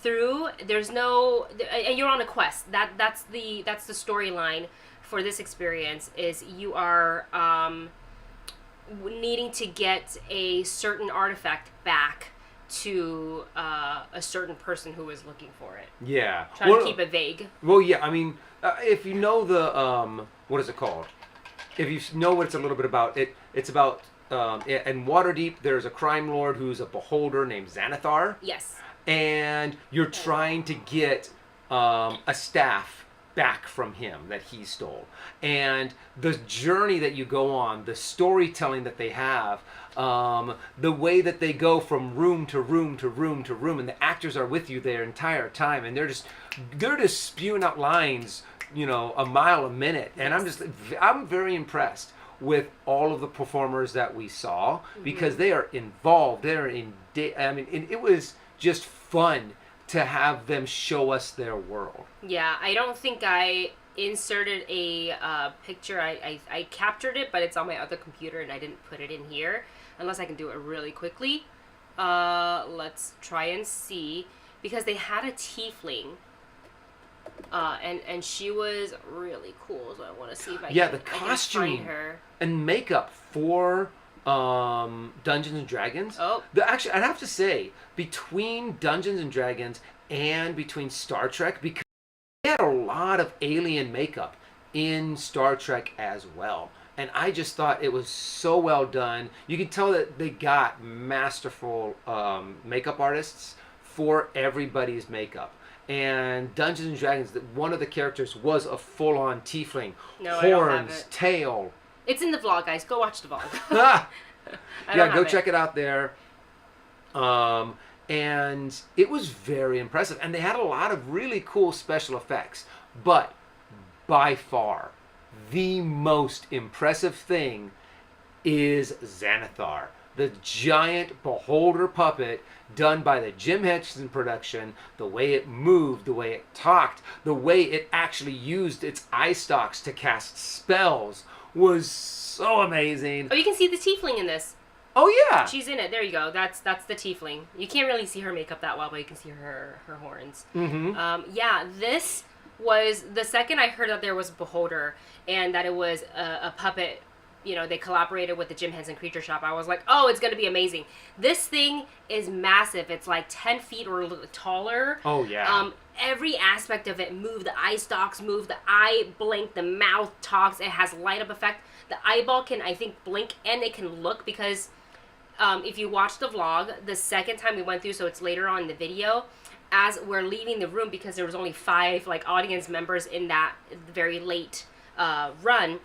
Through, and you're on a quest. That's the storyline for this experience. Is you are needing to get a certain artifact back to a certain person who is looking for it. Yeah, trying to keep it vague. Well, yeah, if you know the what is it called? If you know what it's a little bit about, it's about in Waterdeep. There's a crime lord who's a beholder named Xanathar. Yes. And you're trying to get a staff back from him that he stole. And the journey that you go on, the storytelling that they have, the way that they go from room to room to room to room, and the actors are with you their entire time, and they're just spewing out lines, a mile a minute. And I'm very impressed with all of the performers that we saw, because they are involved. It was just fun to have them show us their world. Yeah, I don't think I inserted a picture. I captured it, but it's on my other computer, and I didn't put it in here, unless I can do it really quickly. Let's try and see, because they had a tiefling, and she was really cool, so I want to see if I the costume find her. And makeup for Dungeons and Dragons. Actually, I'd have to say, between Dungeons and Dragons and between Star Trek, because they had a lot of alien makeup in Star Trek as well, and I just thought it was so well done. You can tell that they got masterful makeup artists for everybody's makeup. And Dungeons and Dragons, one of the characters was a full-on tiefling. No, I don't have horns, it. tail. It's in the vlog, guys. Go watch the vlog. Yeah, go check it out there. And it was very impressive. And they had a lot of really cool special effects. But by far, the most impressive thing is Xanathar, the giant beholder puppet done by the Jim Henson production. The way it moved, the way it talked, the way it actually used its eye stalks to cast spells was so amazing. Oh, you can see the tiefling in this. Oh yeah, She's in it. There you go. That's the tiefling. You can't really see her makeup that well, but you can see her horns. Mm-hmm. Yeah, this was the second I heard that there was a beholder and that it was a puppet. You know, they collaborated with the Jim Henson Creature Shop. I was like, oh, it's going to be amazing. This thing is massive. It's like 10 feet or a little taller. Oh, yeah. Every aspect of it moved. The eye stalks move. The eye blink. The mouth talks. It has light up effect. The eyeball can, I think, blink and it can look because if you watch the vlog, the second time we went through, so it's later on in the video, as we're leaving the room because there was only 5 like audience members in that very late run,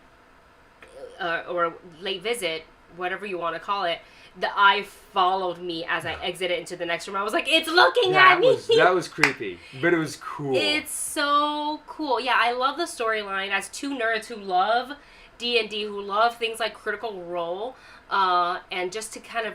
or late visit, whatever you want to call it, the eye followed me as I exited into the next room. I was like, it's looking at me! That was creepy, but it was cool. It's so cool. Yeah, I love the storyline. As 2 nerds who love D&D, who love things like Critical Role, and just to kind of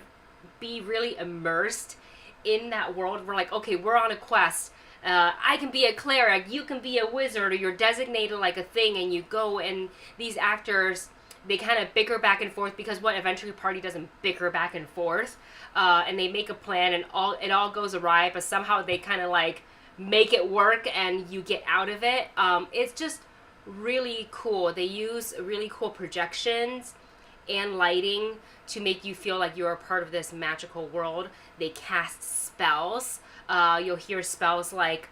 be really immersed in that world. We're like, okay, we're on a quest. I can be a cleric, you can be a wizard, or you're designated like a thing, and you go, and these actors, they kind of bicker back and forth because what Adventure Party doesn't bicker back and forth, and they make a plan and it all goes awry, but somehow they kind of like make it work and you get out of it. It's just really cool. They use really cool projections and lighting to make you feel like you're a part of this magical world. They cast spells. You'll hear spells like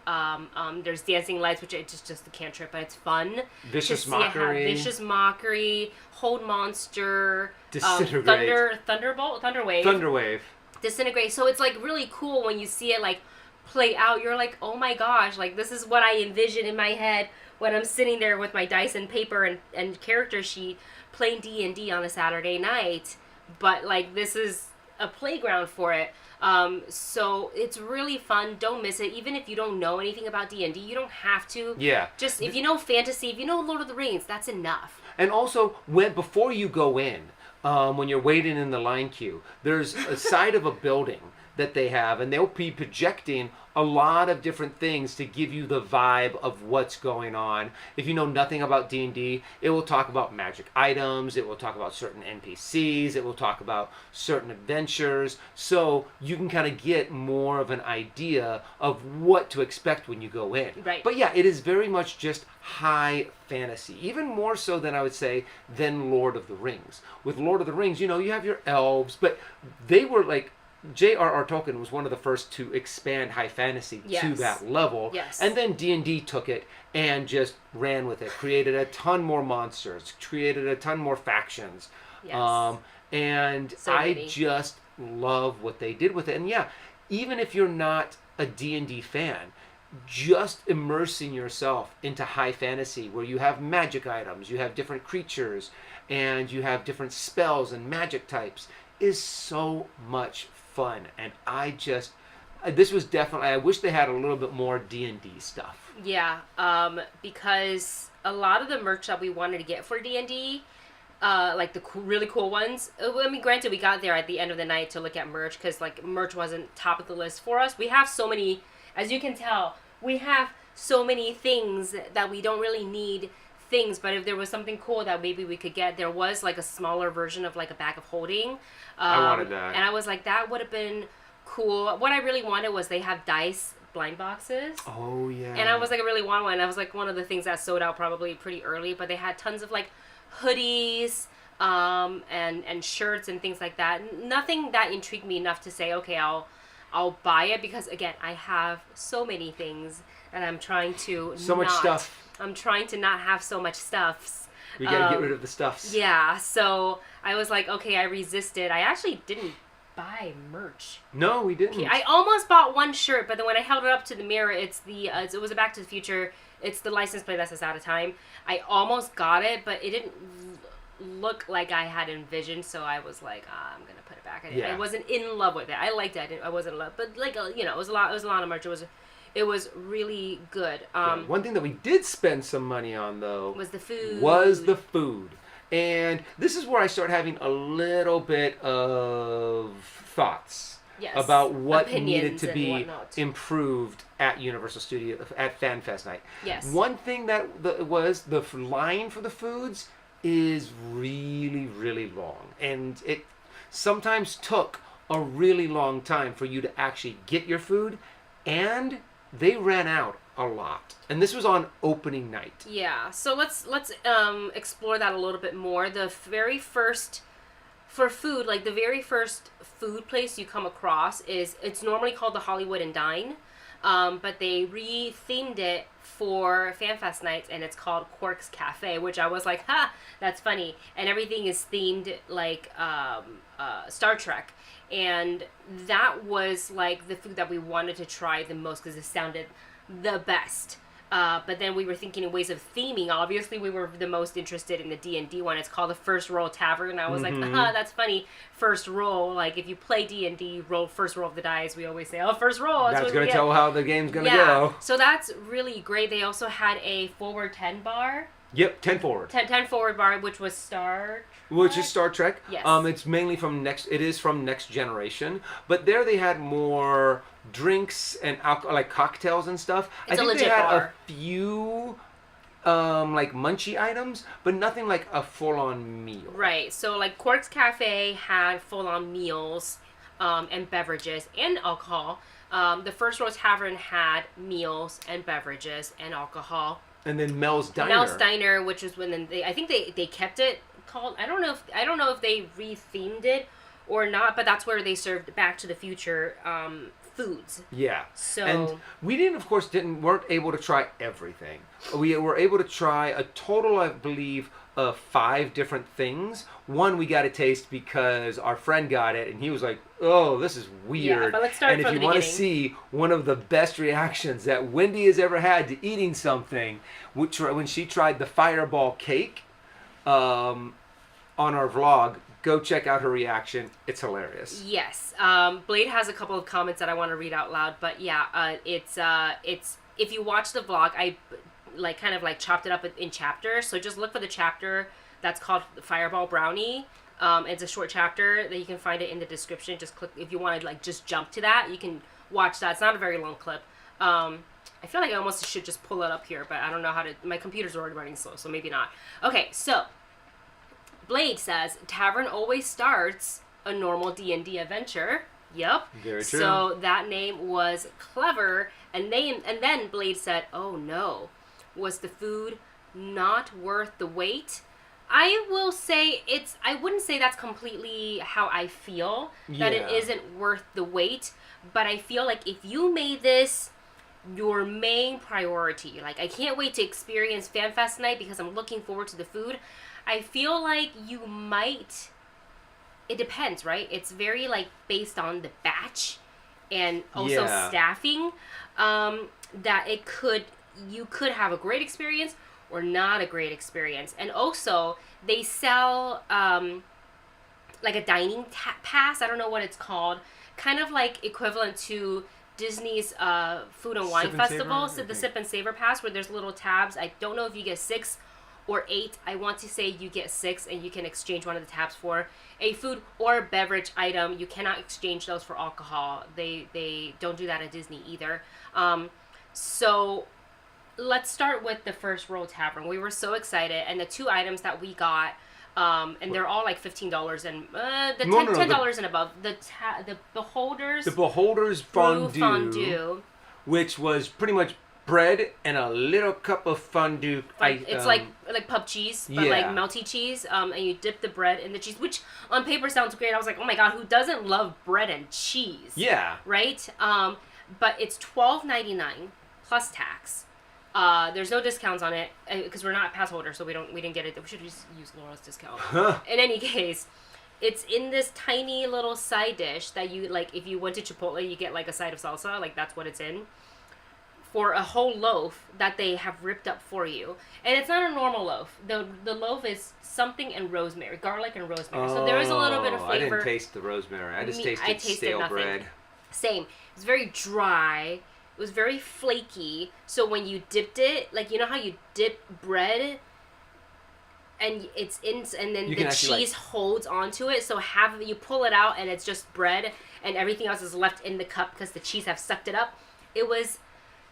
there's dancing lights, which it's just a cantrip, but it's fun. Vicious Mockery. Vicious Mockery, Hold Monster, Disintegrate. Thunderwave. Thunderwave. Disintegrate. So it's like really cool when you see it like play out. You're like, oh my gosh, like this is what I envision in my head when I'm sitting there with my dice and paper and character sheet playing D&D on a Saturday night. But like this is a playground for it. So it's really fun. Don't miss it. Even if you don't know anything about D&D, you don't have to. Yeah. Just if you know fantasy, if you know Lord of the Rings, that's enough. And also, before you go in, when you're waiting in the line queue, there's a side of a building that they have, and they'll be projecting a lot of different things to give you the vibe of what's going on. If you know nothing about D&D, it will talk about magic items, it will talk about certain NPCs, it will talk about certain adventures, so you can kind of get more of an idea of what to expect when you go in. Right. But yeah, it is very much just high fantasy, even more so than I would say than Lord of the Rings. With Lord of the Rings, you know, you have your elves, but they were like, J.R.R. Tolkien was one of the first to expand high fantasy to that level. Yes. And then D&D took it and just ran with it, created a ton more monsters, created a ton more factions. Yes. And So I many. just love what they did with it. And yeah, even if you're not a D&D fan, just immersing yourself into high fantasy where you have magic items, you have different creatures, and you have different spells and magic types is so much fun. And this was definitely, I wish they had a little bit more D&D stuff. Yeah, because a lot of the merch that we wanted to get for D&D, like the really cool ones, I mean, granted, we got there at the end of the night to look at merch because like merch wasn't top of the list for us. We have so many, as you can tell, we have so many things that we don't really need things, but if there was something cool that maybe we could get, there was like a smaller version of like a bag of holding. I wanted that. And I was like, that would have been cool. What I really wanted was they have dice blind boxes. Oh, yeah. And I was like, I really want one. That was like one of the things that sold out probably pretty early, but they had tons of like hoodies, and shirts and things like that. Nothing that intrigued me enough to say, okay, I'll buy it, because again, I have so many things and I'm trying to much stuff. I'm trying to not have so much stuffs. We gotta get rid of the stuffs. Yeah, so I was like, okay, I resisted. I actually didn't buy merch. No, we didn't. I almost bought one shirt, but then when I held it up to the mirror, it's it was a Back to the Future. It's the license plate that says out of time. I almost got it, but it didn't look like I had envisioned, so I was like, I'm gonna put it back. I wasn't in love with it. I liked it. I wasn't in love, but like it was a lot. It was a lot of merch. It was really good. One thing that we did spend some money on though was the food. And this is where I start having a little bit of thoughts about what needed to be improved at Universal Studios at FanFest night. Yes. One thing that was the line for the foods is really, really long. And it sometimes took a really long time for you to actually get your food. And they ran out a lot. And this was on opening night. Yeah. So let's explore that a little bit more. The very first for food, like the very first food place you come across it's normally called the Hollywood and Dine, but they re-themed it for FanFest nights and it's called Quark's Cafe, which I was like, that's funny. And everything is themed like Star Trek. And that was like the food that we wanted to try the most because it sounded the best. But then we were thinking in ways of theming. Obviously, we were the most interested in the D&D one. It's called the First Roll Tavern. And I was like, that's funny. First roll. Like, if you play D&D, first roll of the dice. We always say, first roll. That's going to tell how the game's going to go. So that's really great. They also had a forward 10 bar. Yep, 10 forward. 10 forward bar, which was Star Trek. Which is Star Trek. Yes. It's mainly from Next Generation. But there they had more drinks and alcohol, like cocktails and stuff. It's I think a legit they had bar. a few like munchie items, but nothing like a full-on meal. Right. So like Quark's Cafe had full-on meals and beverages and alcohol. The First Roll Tavern had meals and beverages and alcohol. And then Mel's Diner. Mel's Diner, which was when I think they kept it called. I don't know if they re-themed it or not, but that's where they served Back to the Future foods. Yeah. So and we weren't able to try everything. We were able to try a total, I believe, of 5 different things. One we got to taste because our friend got it and he was like, "Oh, this is weird." Yeah, but let's start and from if the you want to beginning. see one of the best reactions that Wendy has ever had to eating something, when she tried the fireball cake on our vlog, go check out her reaction. It's hilarious. Yes. Blade has a couple of comments that I want to read out loud, but yeah, it's if you watch the vlog, I kind of chopped it up in chapters. So just look for the chapter that's called Fireball Brownie. It's a short chapter that you can find it in the description. Just click if you want to just jump to that. You can watch that. It's not a very long clip. I feel like I almost should just pull it up here, but I don't know how to. My computer's already running slow, so maybe not. Okay, so Blade says Tavern always starts a normal D&D adventure. Yep. Very true. So that name was clever, and then Blade said, "Oh no, was the food not worth the wait?" I will say I wouldn't say that's completely how I feel, that it isn't worth the wait, but I feel like if you made this your main priority, like I can't wait to experience FanFest night because I'm looking forward to the food, I feel like you might, it depends, right? It's very based on the batch and also staffing, that you could have a great experience or not a great experience. And also, they sell a dining pass. I don't know what it's called. Kind of equivalent to Disney's Food and Wine Festival, the Sip and Savor Pass, where there's little tabs. I don't know if you get 6 or 8. I want to say you get 6, and you can exchange one of the tabs for a food or beverage item. You cannot exchange those for alcohol. They don't do that at Disney either. So let's start with the First Roll Tavern. We were so excited, and the 2 items that we got, and they're all $15 and $10 and above. The Beholder's fondue, which was pretty much bread and a little cup of fondue. It's like pub cheese, but melty cheese. And you dip the bread in the cheese, which on paper sounds great. I was like, oh my god, who doesn't love bread and cheese? Yeah. Right. But it's $12.99 plus tax. There's no discounts on it because we're not pass holders, so we didn't get it. We should just use Laura's discount. In any case, it's in this tiny little side dish that you, like, if you went to Chipotle, you get, like, a side of salsa. Like, that's what it's in. For a whole loaf that they have ripped up for you. And it's not a normal loaf. The loaf is something and rosemary, garlic and rosemary. So there is a little bit of flavor. I didn't taste the rosemary. I just tasted stale nothing. bread. Same. It's very dry. It was very flaky. So when you dipped it, like, you know how you dip bread and it's in, and then the cheese holds onto it. So you pull it out and it's just bread and everything else is left in the cup because the cheese have sucked it up.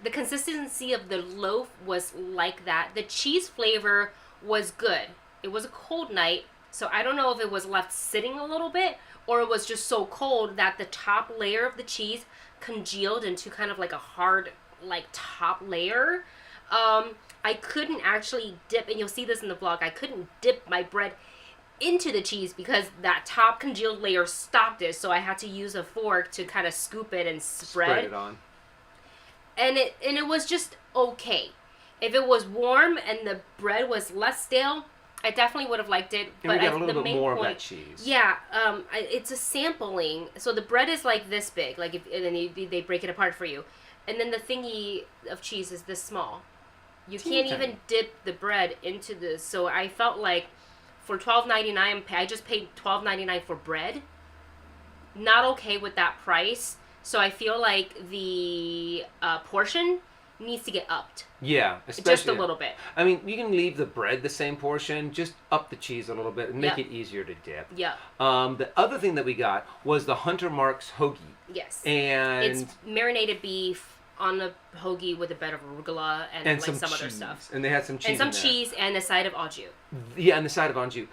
The consistency of the loaf was like that. The cheese flavor was good. It was a cold night, so I don't know if it was left sitting a little bit or it was just so cold that the top layer of the cheese congealed into kind of like a hard, like, top layer. I couldn't actually dip, and you'll see this in the vlog, I couldn't dip my bread into the cheese because that top congealed layer stopped it, so I had to use a fork to kind of scoop it and spread it on. And it was just okay. If it was warm and the bread was less stale, I definitely would have liked it. And we got a little bit more of that cheese. Yeah, it's a sampling. So the bread is like this big, like, and then they break it apart for you, and then the thingy of cheese is this small. You can't even dip the bread into this. So I felt like for $12.99, I just paid $12.99 for bread. Not okay with that price. So I feel like the portion needs to get upped. Yeah, especially just a little bit. I mean, you can leave the bread the same portion, just up the cheese a little bit and make it easier to dip. Yeah. The other thing that we got was the Hunter Marks hoagie. Yes. And it's marinated beef on a hoagie with a bit of arugula and like some other stuff. And they had some cheese. And some cheese and a side of au jus. Yeah, and the side of au jus.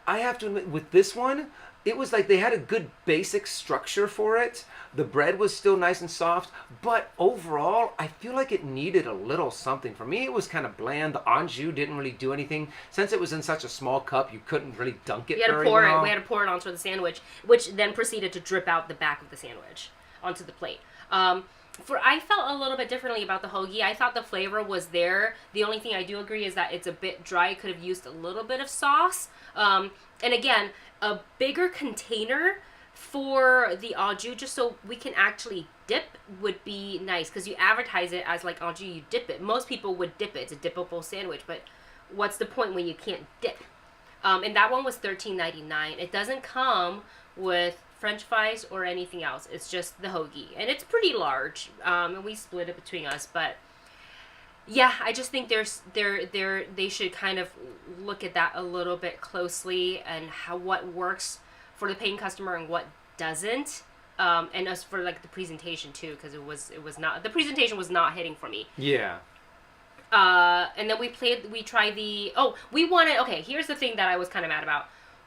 I have to admit, with this one, it was like they had a good basic structure for it. The bread was still nice and soft, but overall, I feel like it needed a little something. For me, it was kind of bland. The au jus didn't really do anything. Since it was in such a small cup, you couldn't really dunk it very well. We had to pour it onto the sandwich, which then proceeded to drip out the back of the sandwich onto the plate. I felt a little bit differently about the hoagie. I thought the flavor was there. The only thing I do agree is that it's a bit dry. Could have used a little bit of sauce. And again, a bigger container for the au jus, just so we can actually dip, would be nice. Because you advertise it as like au jus, you dip it. Most people would dip it. It's a dippable sandwich. But what's the point when you can't dip? And that one was $13.99. It doesn't come with French fries or anything else. It's just the hoagie, and it's pretty large. And we split it between us, but yeah, I just think they should kind of look at that a little bit closely and what works for the paying customer and what doesn't. And as for like the presentation too, because it was not, the presentation was not hitting for me. Yeah. And then we wanted, okay, here's the thing that I was kind of mad about.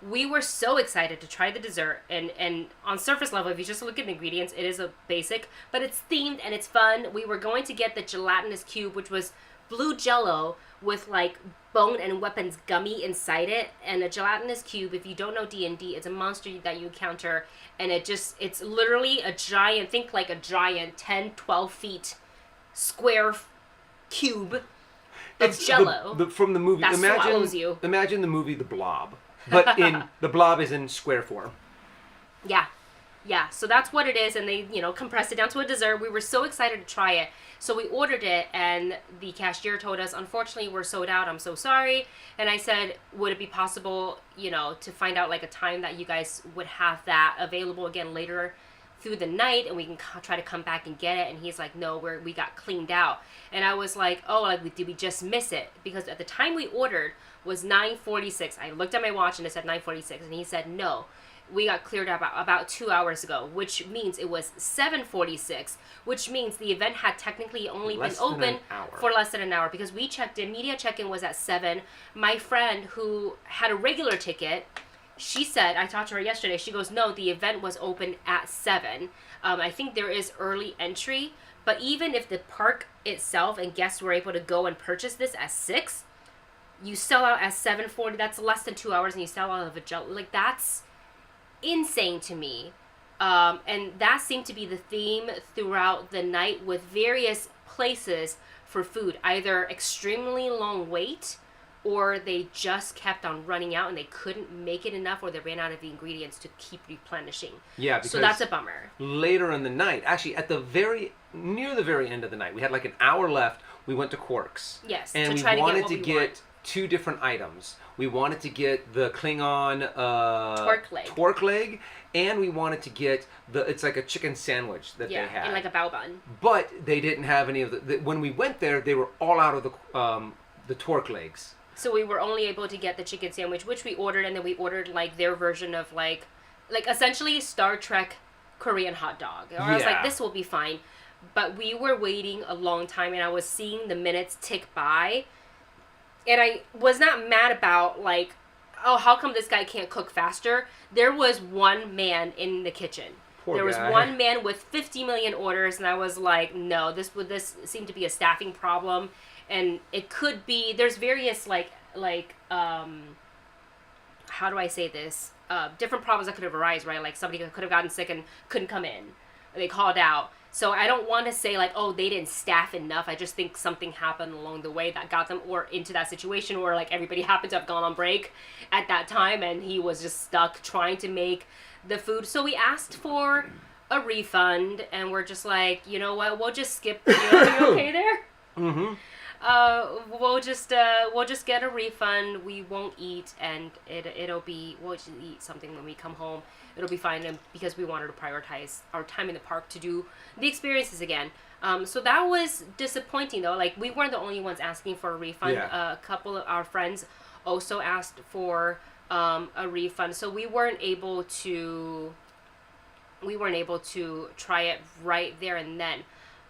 We were so excited to try the dessert, and on surface level, if you just look at the ingredients, it is a basic, but it's themed and it's fun. We were going to get the gelatinous cube, which was blue Jell-O with like Bone and Weapons gummy inside it, and a gelatinous cube, if you don't know D&D, it's a monster that you encounter, and it's literally a giant, think like a giant 10, 12 feet square cube of Jell-O. From the movie, that swallows you. Imagine the movie The Blob. But the blob is in square form. Yeah. So that's what it is, and they, compressed it down to a dessert. We were so excited to try it. So we ordered it, and the cashier told us, unfortunately, we're sold out. I'm so sorry. And I said, would it be possible, to find out like a time that you guys would have that available again later through the night, and we can try to come back and get it? And he's like, no, we got cleaned out. And I was like, oh, like, did we just miss it? Because at the time we ordered was 9:46. I looked at my watch and it said 9:46, and he said, no, we got cleared out about 2 hours ago, which means it was 7:46, which means the event had technically only been open for less than an hour, because we checked in, media check-in was at 7. My friend who had a regular ticket, she said, I talked to her yesterday, she goes, no, the event was open at 7. I think there is early entry, but even if the park itself and guests were able to go and purchase this at 6, you sell out at 7:40. That's less than 2 hours, and you sell out of a gel. Like, that's insane to me. And that seemed to be the theme throughout the night, with various places for food, either extremely long wait or they just kept on running out and they couldn't make it enough, or they ran out of the ingredients to keep replenishing. Yeah, because so that's a bummer. Later in the night, actually near the very end of the night, we had like an hour left. We went to Quark's. Yes, and to try we wanted to to get get two different items. We wanted to get the Klingon twerk leg, and we wanted to get it's like a chicken sandwich that they had, and like a bao bun. But they didn't have any of when we went there, they were all out of the twerk legs. So we were only able to get the chicken sandwich, which we ordered, and then we ordered like their version of like essentially Star Trek Korean hot dog. I was like, this will be fine. But we were waiting a long time, and I was seeing the minutes tick by. And I was not mad about, like, oh, how come this guy can't cook faster? There was one man in the kitchen. There was one man with 50 million orders, and I was like, no, this seemed to be a staffing problem. And it could be, there's various, how do I say this? Different problems that could have arisen, right? Like somebody could have gotten sick and couldn't come in. They called out. So I don't want to say like, oh, they didn't staff enough. I just think something happened along the way that got them or into that situation, or like everybody happened to have gone on break at that time and he was just stuck trying to make the food. So we asked for a refund, and we're just like, you know what, we'll just skip. You okay there? Mm-hmm. We'll just get a refund. We won't eat, and we'll just eat something when we come home. It'll be fine, and because we wanted to prioritize our time in the park to do the experiences again. So that was disappointing though. Like, we weren't the only ones asking for a refund. Yeah. A couple of our friends also asked for a refund. So we weren't able to try it right there and then.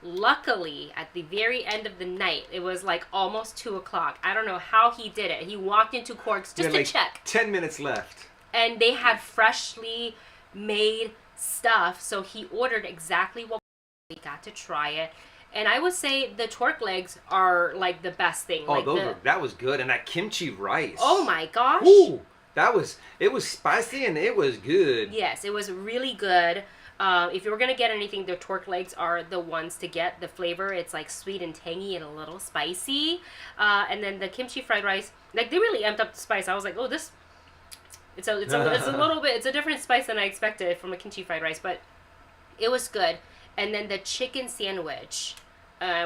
Luckily, at the very end of the night, it was like almost 2:00. I don't know how he did it. He walked into Quark's just to check. 10 minutes left. And they had freshly made stuff, so he ordered exactly what we got to try it. And I would say the twerk legs are like the best thing. Oh, like that was good. And that kimchi rice. Oh my gosh. Ooh, it was spicy and it was good. Yes, it was really good. If you were going to get anything, the twerk legs are the ones to get. The flavor, it's like sweet and tangy and a little spicy. And then the kimchi fried rice, like they really amped up the spice. I was like, oh, it's a little bit, it's a different spice than I expected from a kimchi fried rice, but it was good. And then the chicken sandwich,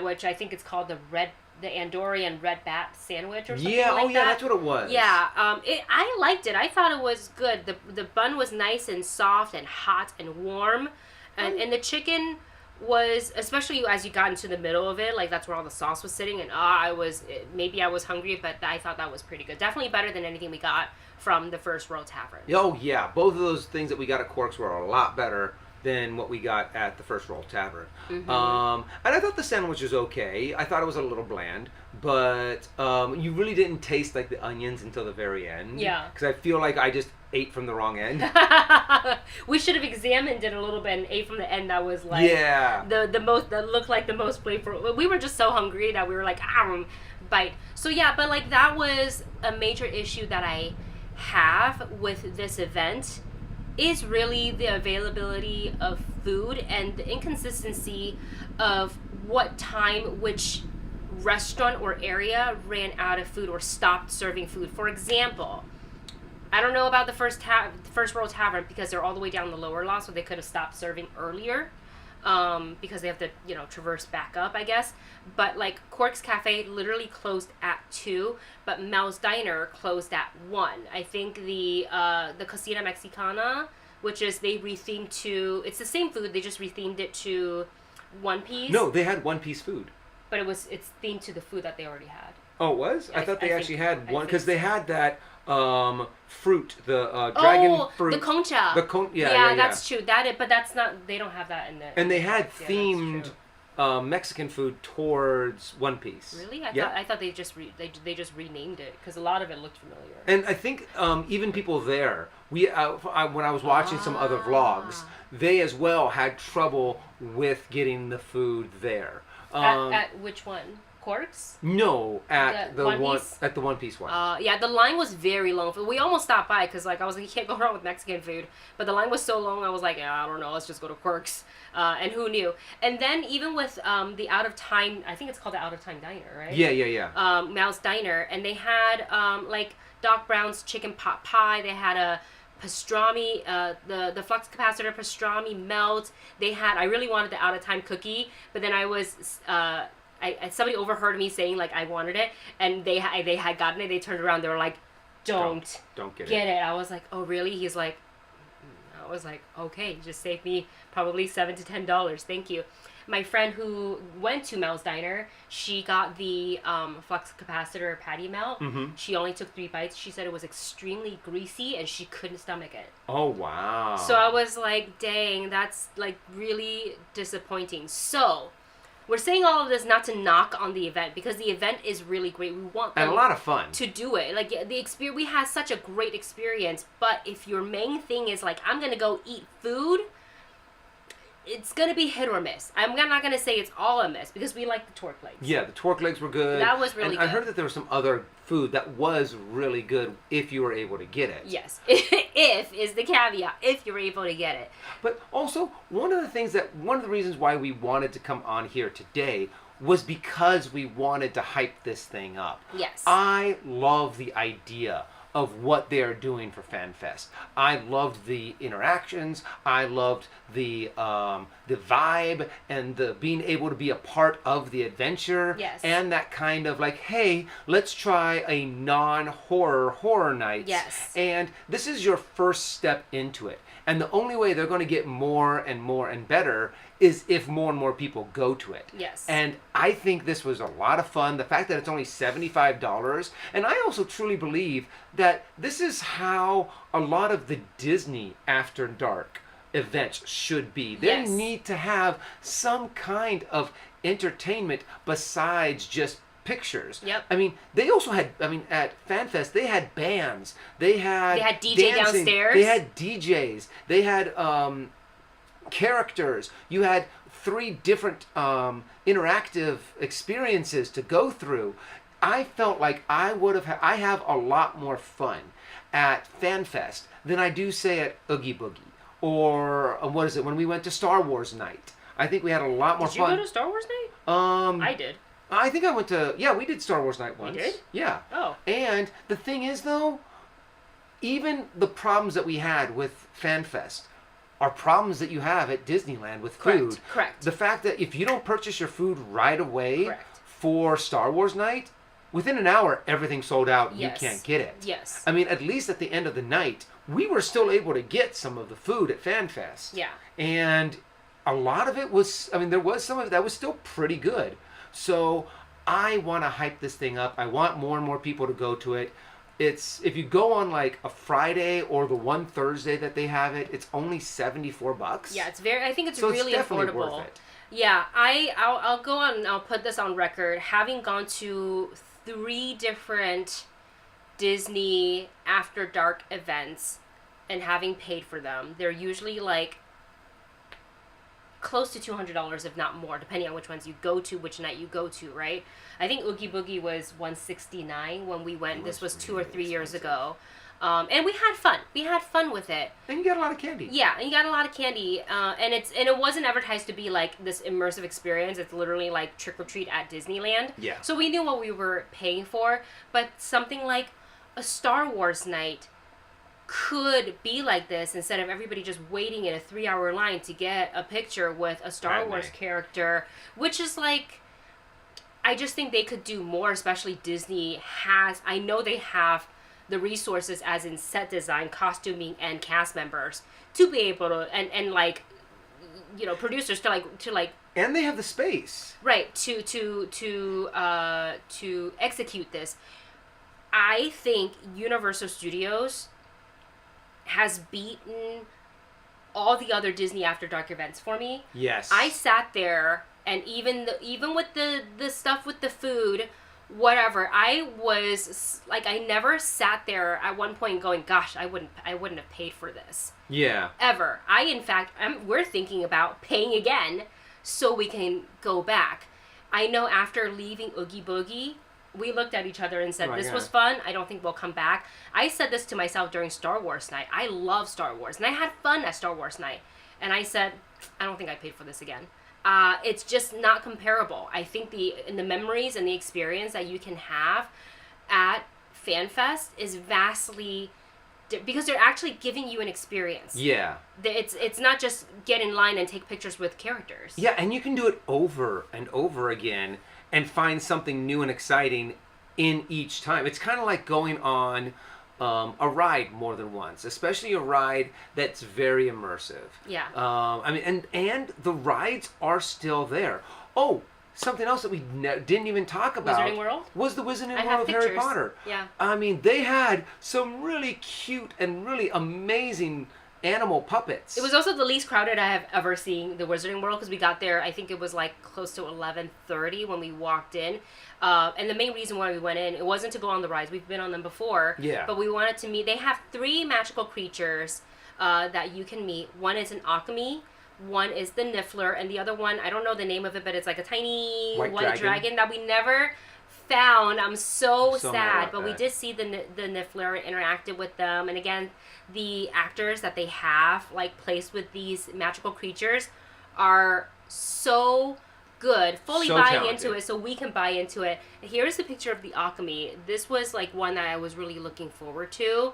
which I think it's called the Andorian red bat sandwich or something like that. Yeah, that's what it was. Yeah, I liked it. I thought it was good. The bun was nice and soft and hot and warm, and the chicken was, especially as you got into the middle of it, like that's where all the sauce was sitting, and maybe I was hungry, but I thought that was pretty good. Definitely better than anything we got from the First World Tavern. Oh yeah, both of those things that we got at Quark's were a lot better than what we got at the First World Tavern. Mm-hmm. And I thought the sandwich was okay. I thought it was a little bland, but you really didn't taste like the onions until the very end. Yeah. Because I feel like I just ate from the wrong end. We should have examined it a little bit and ate from the end that was like that looked like the most flavorful. We were just so hungry that we were like, bite. So yeah, but like that was a major issue that I have with this event, is really the availability of food and the inconsistency of what time which restaurant or area ran out of food or stopped serving food. For example, I don't know about the First World Tavern because they're all the way down the lower lot, so they could have stopped serving earlier. Because they have to, traverse back up, I guess. But like Quark's Cafe literally closed at 2, but Mel's Diner closed at 1. I think the Cocina Mexicana, which is they rethemed to, it's the same food, they just rethemed it to One Piece. No, they had One Piece food. But it's themed to the food that they already had. Oh, it was? I thought they actually had one, because they had that fruit, the dragon fruit. The concha. Yeah, that's true. But that's not, they don't have that in the... And they had themed Mexican food towards One Piece. Really? I thought they just renamed it, because a lot of it looked familiar. And I think even people there, when I was watching some other vlogs, they as well had trouble with getting the food there. At which one? Quirks? No, at the One one Piece? at the One Piece one. Yeah, the line was very long. We almost stopped by because like I was like, you can't go wrong with Mexican food. But the line was so long, I was like, yeah, I don't know, let's just go to Quirks. And who knew? And then even with the Out of Time, I think it's called the Out of Time Diner, right? Yeah. Mal's Diner, and they had like Doc Brown's chicken pot pie. They had a pastrami, the flux capacitor pastrami melt. They had. I really wanted the Out of Time cookie, but then I was. Somebody overheard me saying like I wanted it, and they had gotten it. They turned around. They were like, "Don't get it." I was like, "Oh really?" He's like, I was like, "Okay, just save me probably $7 to $10. Thank you." My friend who went to Mel's Diner, she got the flux capacitor patty melt. Mm-hmm. She only took 3 bites. She said it was extremely greasy and she couldn't stomach it. Oh wow! So I was like, "Dang, that's like really disappointing." So. We're saying all of this not to knock on the event because the event is really great. We want them and a lot of fun to do it. Like the experience, we had such a great experience. But if your main thing is like I'm gonna go eat food, it's gonna be hit or miss. I'm not gonna say it's all a miss because we like the torque legs. Yeah, the torque legs were good. That was really and good. I heard that there was some other food that was really good if you were able to get it. Yes, if is the caveat. If you're able to get it. But also, one of the reasons why we wanted to come on here today was because we wanted to hype this thing up. Yes. I love the idea of what they're doing for FanFest. I loved the interactions. I loved the vibe and the being able to be a part of the adventure. Yes. And that kind of like, hey, let's try a non-horror night. Yes. And this is your first step into it. And the only way they're going to get more and more and better is if more and more people go to it. Yes. And I think this was a lot of fun. The fact that it's only $75. And I also truly believe that this is how a lot of the Disney After Dark events should be. They Yes. need to have some kind of entertainment besides just pictures. Yep. I mean, they also had, at FanFest, they had bands. They had DJ dancing. downstairs. They had DJs. They had characters. You had 3 different interactive experiences to go through. I felt like I have a lot more fun at FanFest than I do, say, at Oogie Boogie. Or, what is it, when we went to Star Wars Night. I think we had a lot more fun. Did you go to Star Wars Night? I did. I think I went to, we did Star Wars Night once. You did? Yeah. Oh. And the thing is, though, even the problems that we had with FanFest are problems that you have at Disneyland with food. Correct. The fact that if you don't purchase your food right away Correct. for Star Wars Night, within an hour, everything's sold out. Yes. You can't get it. Yes. I mean, at least at the end of the night, we were still able to get some of the food at FanFest. Yeah. And a lot of it was, there was some of it that was still pretty good. So I want to hype this thing up. I want more and more people to go to it. It's, if you go on like a Friday or the one Thursday that they have it, it's only $74. Yeah, I think it's so really it's definitely affordable. worth it. Yeah, I'll go on and I'll put this on record. Having gone to 3 different Disney After Dark events and having paid for them, they're usually like close to $200, if not more, depending on which ones you go to, which night you go to, right? I think Oogie Boogie was $169 when we went. This was 2 or 3 years ago. And we had fun. We had fun with it. And you got a lot of candy. Yeah, and you got a lot of candy. And it wasn't advertised to be like this immersive experience. It's literally like trick or treat at Disneyland. Yeah. So we knew what we were paying for. But something like a Star Wars night could be like this instead of everybody just waiting in a 3-hour line to get a picture with a Star Wars character, which is like, I just think they could do more, especially Disney has, I know they have the resources as in set design, costuming, and cast members to be able to, and like, producers to like and they have the space. Right, to execute this. I think Universal Studios has beaten all the other Disney After Dark events for me. Yes. I sat there, and even with the stuff with the food, whatever, I was like, I never sat there at one point going, gosh, I wouldn't have paid for this. Yeah. Ever. We're thinking about paying again so we can go back. I know after leaving Oogie Boogie, we looked at each other and said, this was God. fun. I don't think we'll come back. I said this to myself during Star Wars night. I love Star Wars. And I had fun at Star Wars night. And I said, I don't think I paid for this again. It's just not comparable. I think the memories and the experience that you can have at FanFest is vastly because they're actually giving you an experience. Yeah. It's not just get in line and take pictures with characters. Yeah, and you can do it over and over again and find something new and exciting in each time. It's kind of like going on a ride more than once, especially a ride that's very immersive. Yeah. I mean, and the rides are still there. Oh, something else that we didn't even talk about Wizarding World? Was the Wizarding I World of have Harry pictures. Potter. Yeah. I mean, they had some really cute and really amazing animal puppets. It was also the least crowded I have ever seen the Wizarding World because we got there, I think it was like close to 11:30 when we walked in. And the main reason why we went in, it wasn't to go on the rides. We've been on them before. Yeah. But we wanted to meet. They have 3 magical creatures that you can meet. One is an Akami. One is the Niffler, and the other one, I don't know the name of it, but it's like a tiny white dragon that we never found. I'm so sad, but we did see the Niffler, interacted with them, and again, the actors that they have like placed with these magical creatures are so good, fully So buying talented. into it, so we can buy into it. Here's the picture of the Akami. This was like one that I was really looking forward to.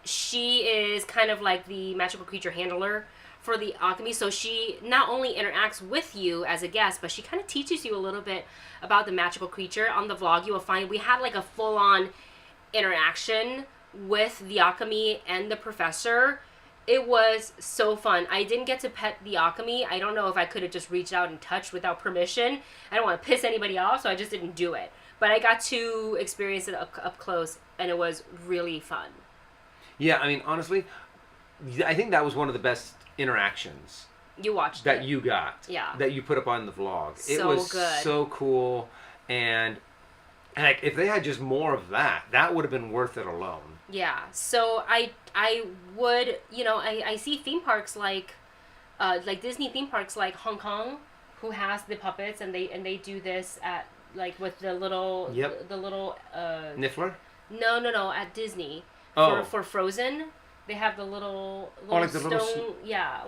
She is kind of like the magical creature handler for the Akami, so she not only interacts with you as a guest, but she kind of teaches you a little bit about the magical creature. On the vlog, you will find we had like a full-on interaction with the Akami and the professor. It was so fun. I didn't get to pet the Akami. I don't know if I could have just reached out and touched without permission. I don't want to piss anybody off, so I just didn't do it. But I got to experience it up close, and it was really fun. Yeah, I mean, honestly, I think that was one of the best interactions You watched that it. you got. Yeah. That you put up on the vlog. It So was good. so cool, and like if they had just more of that, that would have been worth it alone. Yeah, so I would, I see theme parks like Disney theme parks like Hong Kong, who has the puppets, and they do this at like with the little Niffler? No, at Disney for Frozen. They have the little like the stone, little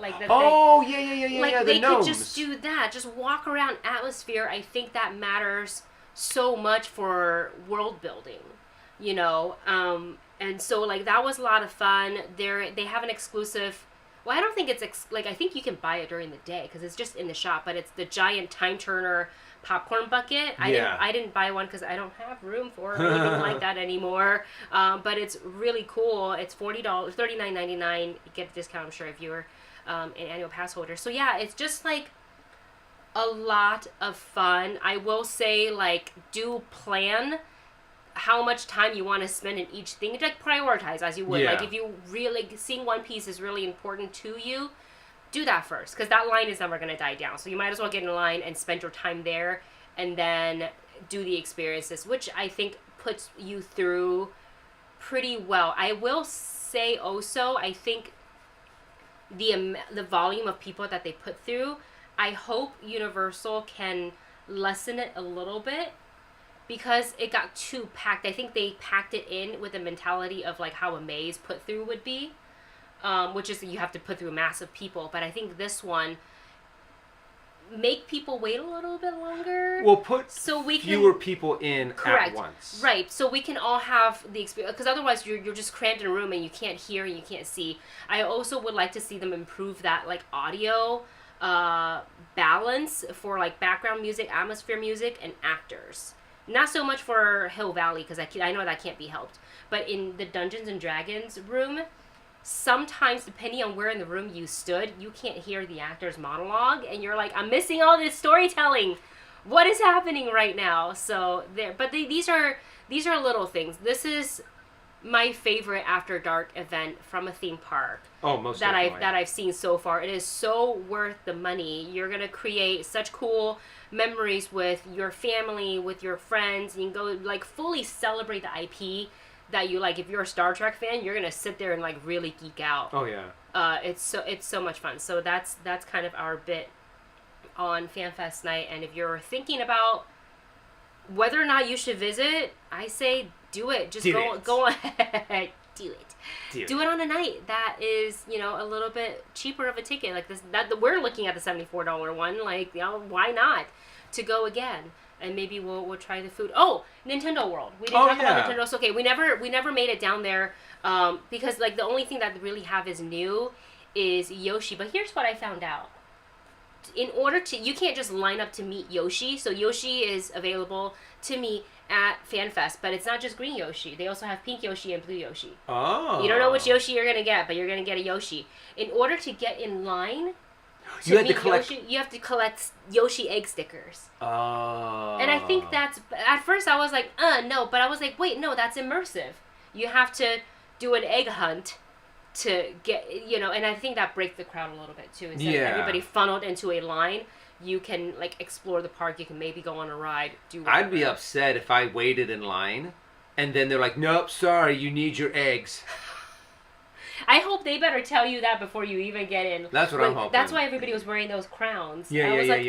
like that. Oh, yeah, Like the they gnomes. could just do that, just walk around atmosphere. I think that matters so much for world building, and so like that was a lot of fun. They have an exclusive. Well, I don't think it's I think you can buy it during the day because it's just in the shop. But it's the giant time turner popcorn bucket. I didn't buy one because I don't have room for anything like that anymore. But it's really cool. It's $40, $39.99. You get a discount, I'm sure, if you're an annual pass holder. So yeah, it's just like a lot of fun. I will say, like, do plan how much time you want to spend in each thing. Like, prioritize as you would. Yeah. Like, if you really, seeing One Piece is really important to you, do that first. Because that line is never going to die down. So you might as well get in line and spend your time there. And then do the experiences, which I think puts you through pretty well. I will say also, I think the volume of people that they put through, I hope Universal can lessen it a little bit because it got too packed. I think they packed it in with the mentality of like how a maze put through would be, which is you have to put through a mass of people. But I think this one, make people wait a little bit longer. We'll put so we fewer people in correct, at once. Right, so we can all have the experience, because otherwise you're just crammed in a room and you can't hear and you can't see. I also would like to see them improve that like audio balance for like background music, atmosphere music, and actors. Not so much for Hill Valley, because I know that can't be helped. But in the Dungeons and Dragons room, sometimes depending on where in the room you stood, you can't hear the actor's monologue, and you're like, I'm missing all this storytelling. What is happening right now? So there, but these are little things. This is my favorite After Dark event from a theme park. Oh, most definitely. that I've seen so far. It is so worth the money. You're gonna create such cool memories with your family, with your friends. You can go like fully celebrate the IP that you like. If you're a Star Trek fan, you're gonna sit there and like really geek out. Oh yeah. It's so much fun. So that's kind of our bit on FanFest night. And if you're thinking about whether or not you should visit, I say do it. Just go ahead. Do it. Do it on a night that is, a little bit cheaper of a ticket. Like this, we're looking at the $74 one. Like, why not? To go again. And maybe we'll try the food. Oh, Nintendo World. We didn't talk about Nintendo. So, okay, we never made it down there because like the only thing that they really have is new is Yoshi. But here's what I found out. In order to, you can't just line up to meet Yoshi. So Yoshi is available to meet at FanFest, but it's not just green Yoshi. They also have pink Yoshi and blue Yoshi. Oh. You don't know which Yoshi you're gonna get, but you're gonna get a Yoshi. In order to get in line to you have meet to collect Yoshi, you have to collect Yoshi egg stickers. Oh. And I think that's, at first I was like, no, but I was like, wait, no, that's immersive. You have to do an egg hunt to get, and I think that breaks the crowd a little bit too. Instead of everybody funneled into a line, you can like explore the park. You can maybe go on a ride. Do whatever. I'd be upset if I waited in line, and then they're like, "Nope, sorry, you need your eggs." I hope they better tell you that before you even get in. That's what I'm hoping. That's why everybody was wearing those crowns. Yeah.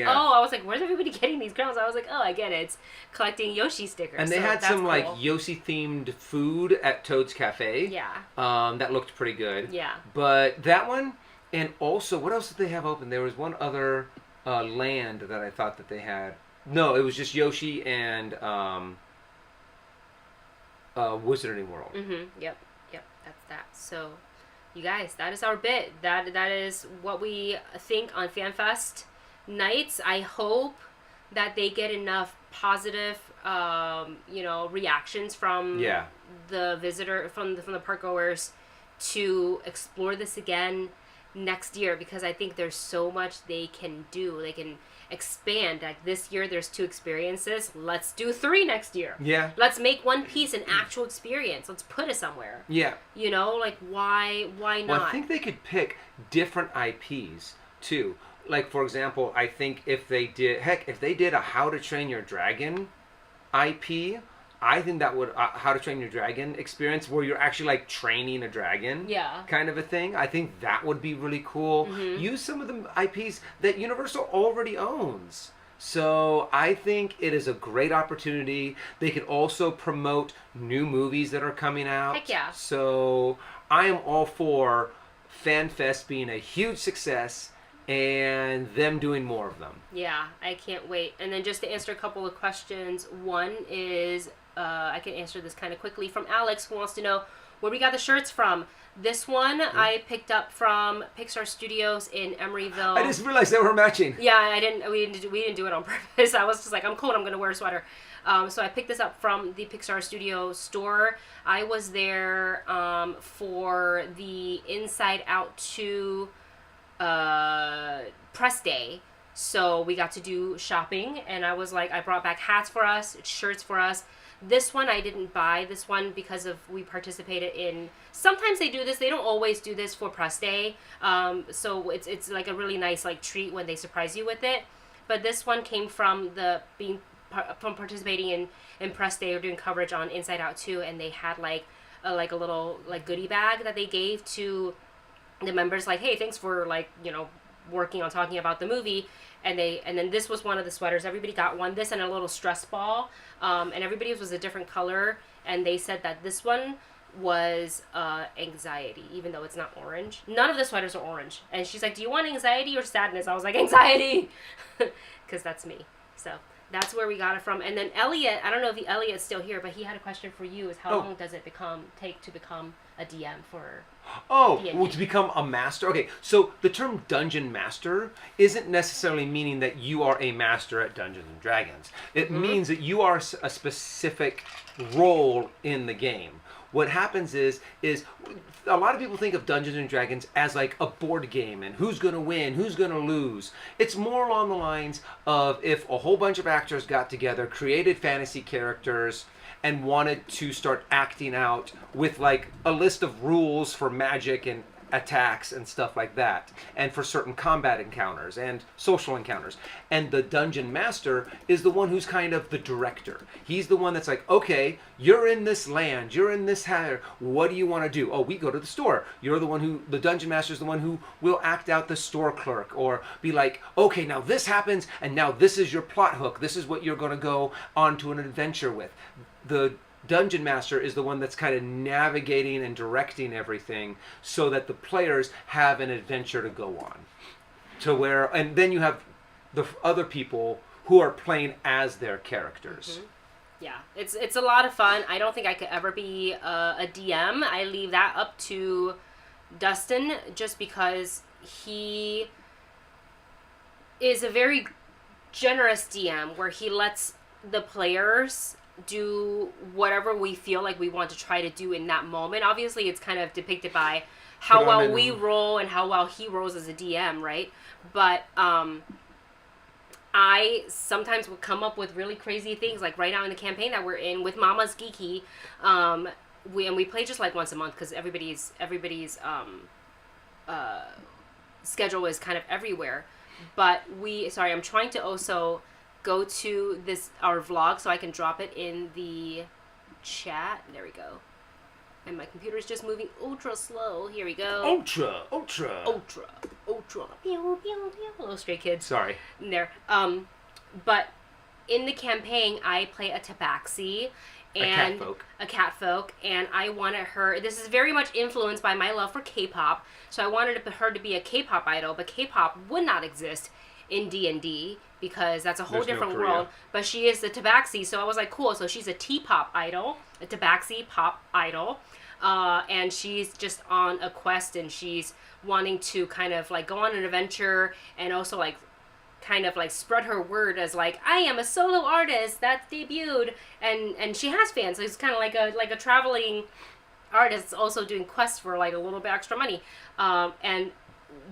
Oh, I was like, where's everybody getting these crowns? I was like, oh, I get it. It's collecting Yoshi stickers. And they had some like Yoshi-themed food at Toad's Cafe. Yeah. That looked pretty good. Yeah. But that one, and also, what else did they have open? There was one other land that I thought that they had. No, it was just Yoshi and Wizarding World. Mm-hmm. Yep. That's that. So, you guys, that is our bit. That is what we think on FanFest nights. I hope that they get enough positive, reactions from the visitor, from the park goers, to explore this again next year, because I think there's so much they can do. They can expand. Like this year there's 2 experiences. Let's do 3 next year. Yeah. Let's make One Piece an actual experience. Let's put it somewhere. Yeah. Why not? Well, I think they could pick different IPs too. Like, for example, I think if they did a How to Train Your Dragon IP, I think that would How to Train Your Dragon experience where you're actually like training a dragon, kind of a thing. I think that would be really cool. Mm-hmm. Use some of the IPs that Universal already owns. So I think it is a great opportunity. They could also promote new movies that are coming out. Heck yeah. So I am all for FanFest being a huge success and them doing more of them. Yeah, I can't wait. And then just to answer a couple of questions. One is, I can answer this kind of quickly, from Alex, who wants to know where we got the shirts from. This one I picked up from Pixar Studios in Emeryville. I just realized they were matching. Yeah, we didn't do it on purpose. I was just like, I'm cold, I'm gonna wear a sweater. So I picked this up from the Pixar Studio store. I was there for the Inside Out 2 press day. So we got to do shopping, and I was like, I brought back hats for us, shirts for us. This one I didn't buy. This one because we participated in. Sometimes they do this. They don't always do this for press day. So it's like a really nice like treat when they surprise you with it. But this one came from from participating in press day or doing coverage on Inside Out 2, and they had like a little like goodie bag that they gave to the members. Like, hey, thanks for working on talking about the movie. And then this was one of the sweaters. Everybody got one. This and a little stress ball. And everybody's was a different color. And they said that this one was anxiety, even though it's not orange. None of the sweaters are orange. And she's like, do you want anxiety or sadness? I was like, anxiety, because that's me. So that's where we got it from. And then Elliot, I don't know if Elliot's still here, but he had a question for you. Is how long does it take to become a DM for D&D? Well, to become a master. Okay, so the term dungeon master isn't necessarily meaning that you are a master at Dungeons and Dragons. It means that you are a specific role in the game. What happens is a lot of people think of Dungeons and Dragons as like a board game and who's going to win, who's going to lose. It's more along the lines of if a whole bunch of actors got together, created fantasy characters, and wanted to start acting out with like a list of rules for magic and attacks and stuff like that, and for certain combat encounters and social encounters. And the dungeon master is the one who's kind of the director. He's the one that's like, okay, you're in this land, you're in this hair, what do you want to do? Oh, we go to the store. You're the one who, the dungeon master is the one who will act out the store clerk, or be like, okay, now this happens, and now this is your plot hook, this is what you're going to go onto an adventure with. The dungeon master is the one that's kind of navigating and directing everything so that the players have an adventure to go on, to where, and then you have the other people who are playing as their characters. Yeah, it's a lot of fun. I don't think I could ever be a DM. I leave that up to Dustin, just because he is a very generous DM where he lets the players do whatever we feel like we want to try to do in that moment. Obviously, it's kind of depicted by how well we roll and how well he rolls as a DM, right? But I sometimes would come up with really crazy things, like right now in the campaign that we're in with Mama's Geeky. We play just like once a month because everybody's schedule is kind of everywhere. But I'm trying to also go to our vlog so I can drop it in the chat. There we go. And my computer is just moving ultra slow. Here we go. Ultra. Pew, pew, pew. Little Stray Kids. Sorry. In there. But in the campaign, I play a tabaxi. And a cat folk, and I wanted her, this is very much influenced by my love for K-pop, so I wanted her to be a K-pop idol, but K-pop would not exist in D&D, because that's a whole different world, but she is the tabaxi, so I was like, cool, so she's a T-pop idol, a tabaxi pop idol, and she's just on a quest, and she's wanting to kind of like go on an adventure, and also like kind of like spread her word as like, I am a solo artist that debuted, and she has fans, so it's kind of like a traveling artist also doing quests for like a little bit extra money, and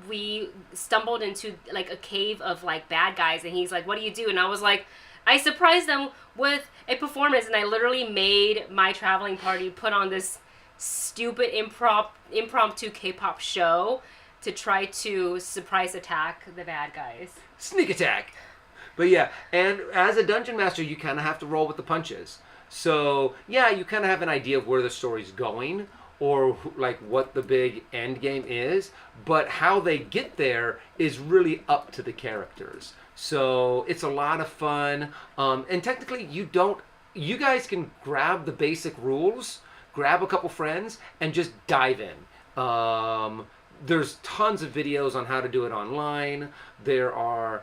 we stumbled into like a cave of like bad guys, and he's like, what do you do? And I was like, I surprised them with a performance, and I literally made my traveling party put on this stupid impromptu K-pop show to try to surprise attack the bad guys. Sneak attack. But yeah, and as a dungeon master, you kind of have to roll with the punches. So yeah, you kind of have an idea of where the story's going, or like what the big end game is, but how they get there is really up to the characters. So it's a lot of fun, and technically you guys can grab the basic rules, grab a couple friends, and just dive in. There's tons of videos on how to do it online. There are,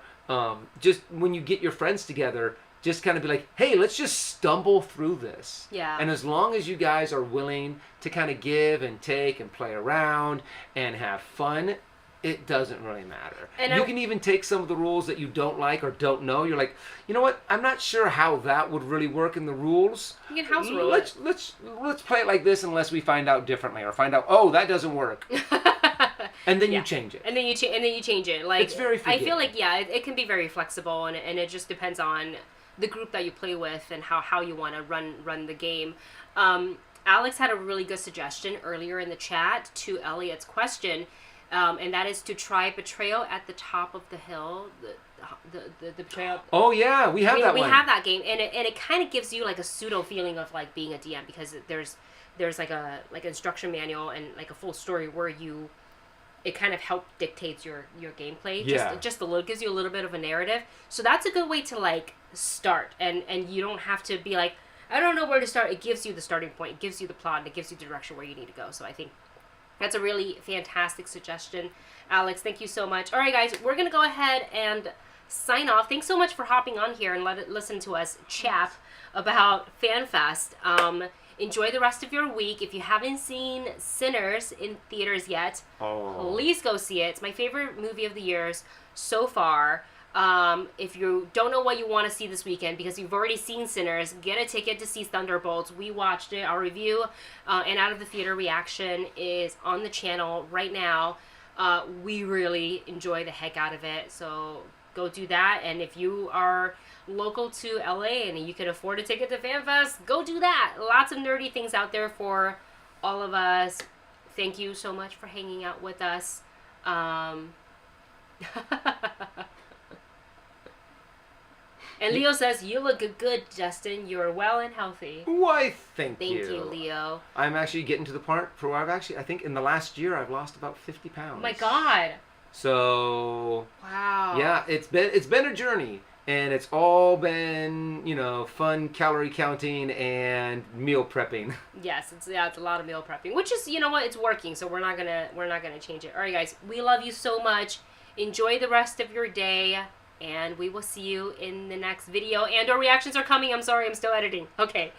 just when you get your friends together, just kind of be like, hey, let's just stumble through this. Yeah. And as long as you guys are willing to kind of give and take and play around and have fun, it doesn't really matter. And you can even take some of the rules that you don't like or don't know. You're like, you know what? I'm not sure how that would really work in the rules. You can house rule it. Let's play it like this unless we find out differently, or find out, oh, that doesn't work. And then you change it. And then you change it. Like, it's very forgiving. I feel like, yeah, it can be very flexible, and it just depends on the group that you play with and how you want to run the game. Alex had a really good suggestion earlier in the chat to Elliot's question, and that is to try Betrayal at the Top of the Hill. The Betrayal. Oh yeah, we have that one. We have that game, and it kind of gives you like a pseudo feeling of like being a DM, because there's like instruction manual and like a full story where it kind of dictates your gameplay. Yeah. Just a little, gives you a little bit of a narrative. So that's a good way to like start, and you don't have to be like, I don't know where to start. It gives you the starting point, it gives you the plot, and it gives you the direction where you need to go. So I think that's a really fantastic suggestion. Alex, thank you so much. All right, guys, we're going to go ahead and sign off. Thanks so much for hopping on here and listen to us chat about FanFest. Enjoy the rest of your week. If you haven't seen Sinners in theaters yet, please go see it. It's my favorite movie of the years so far. If you don't know what you want to see this weekend because you've already seen Sinners, get a ticket to see Thunderbolts. We watched it. Our review and out of the theater reaction is on the channel right now. We really enjoy the heck out of it, so go do that. And if you are local to LA and you can afford a ticket to FanFest, go do that. Lots of nerdy things out there for all of us. Thank you so much for hanging out with us. And Leo says, you look good, Justin. You're well and healthy. Why, thank you. Thank you, Leo. I'm actually getting to the part for where I think in the last year I've lost about 50 pounds. Oh my God. So. Wow. Yeah, it's been a journey. And it's all been, fun calorie counting and meal prepping. Yes, it's a lot of meal prepping, which is, it's working. So we're not gonna change it. All right, guys, we love you so much. Enjoy the rest of your day, and we will see you in the next video. And our reactions are coming. I'm sorry, I'm still editing. Okay.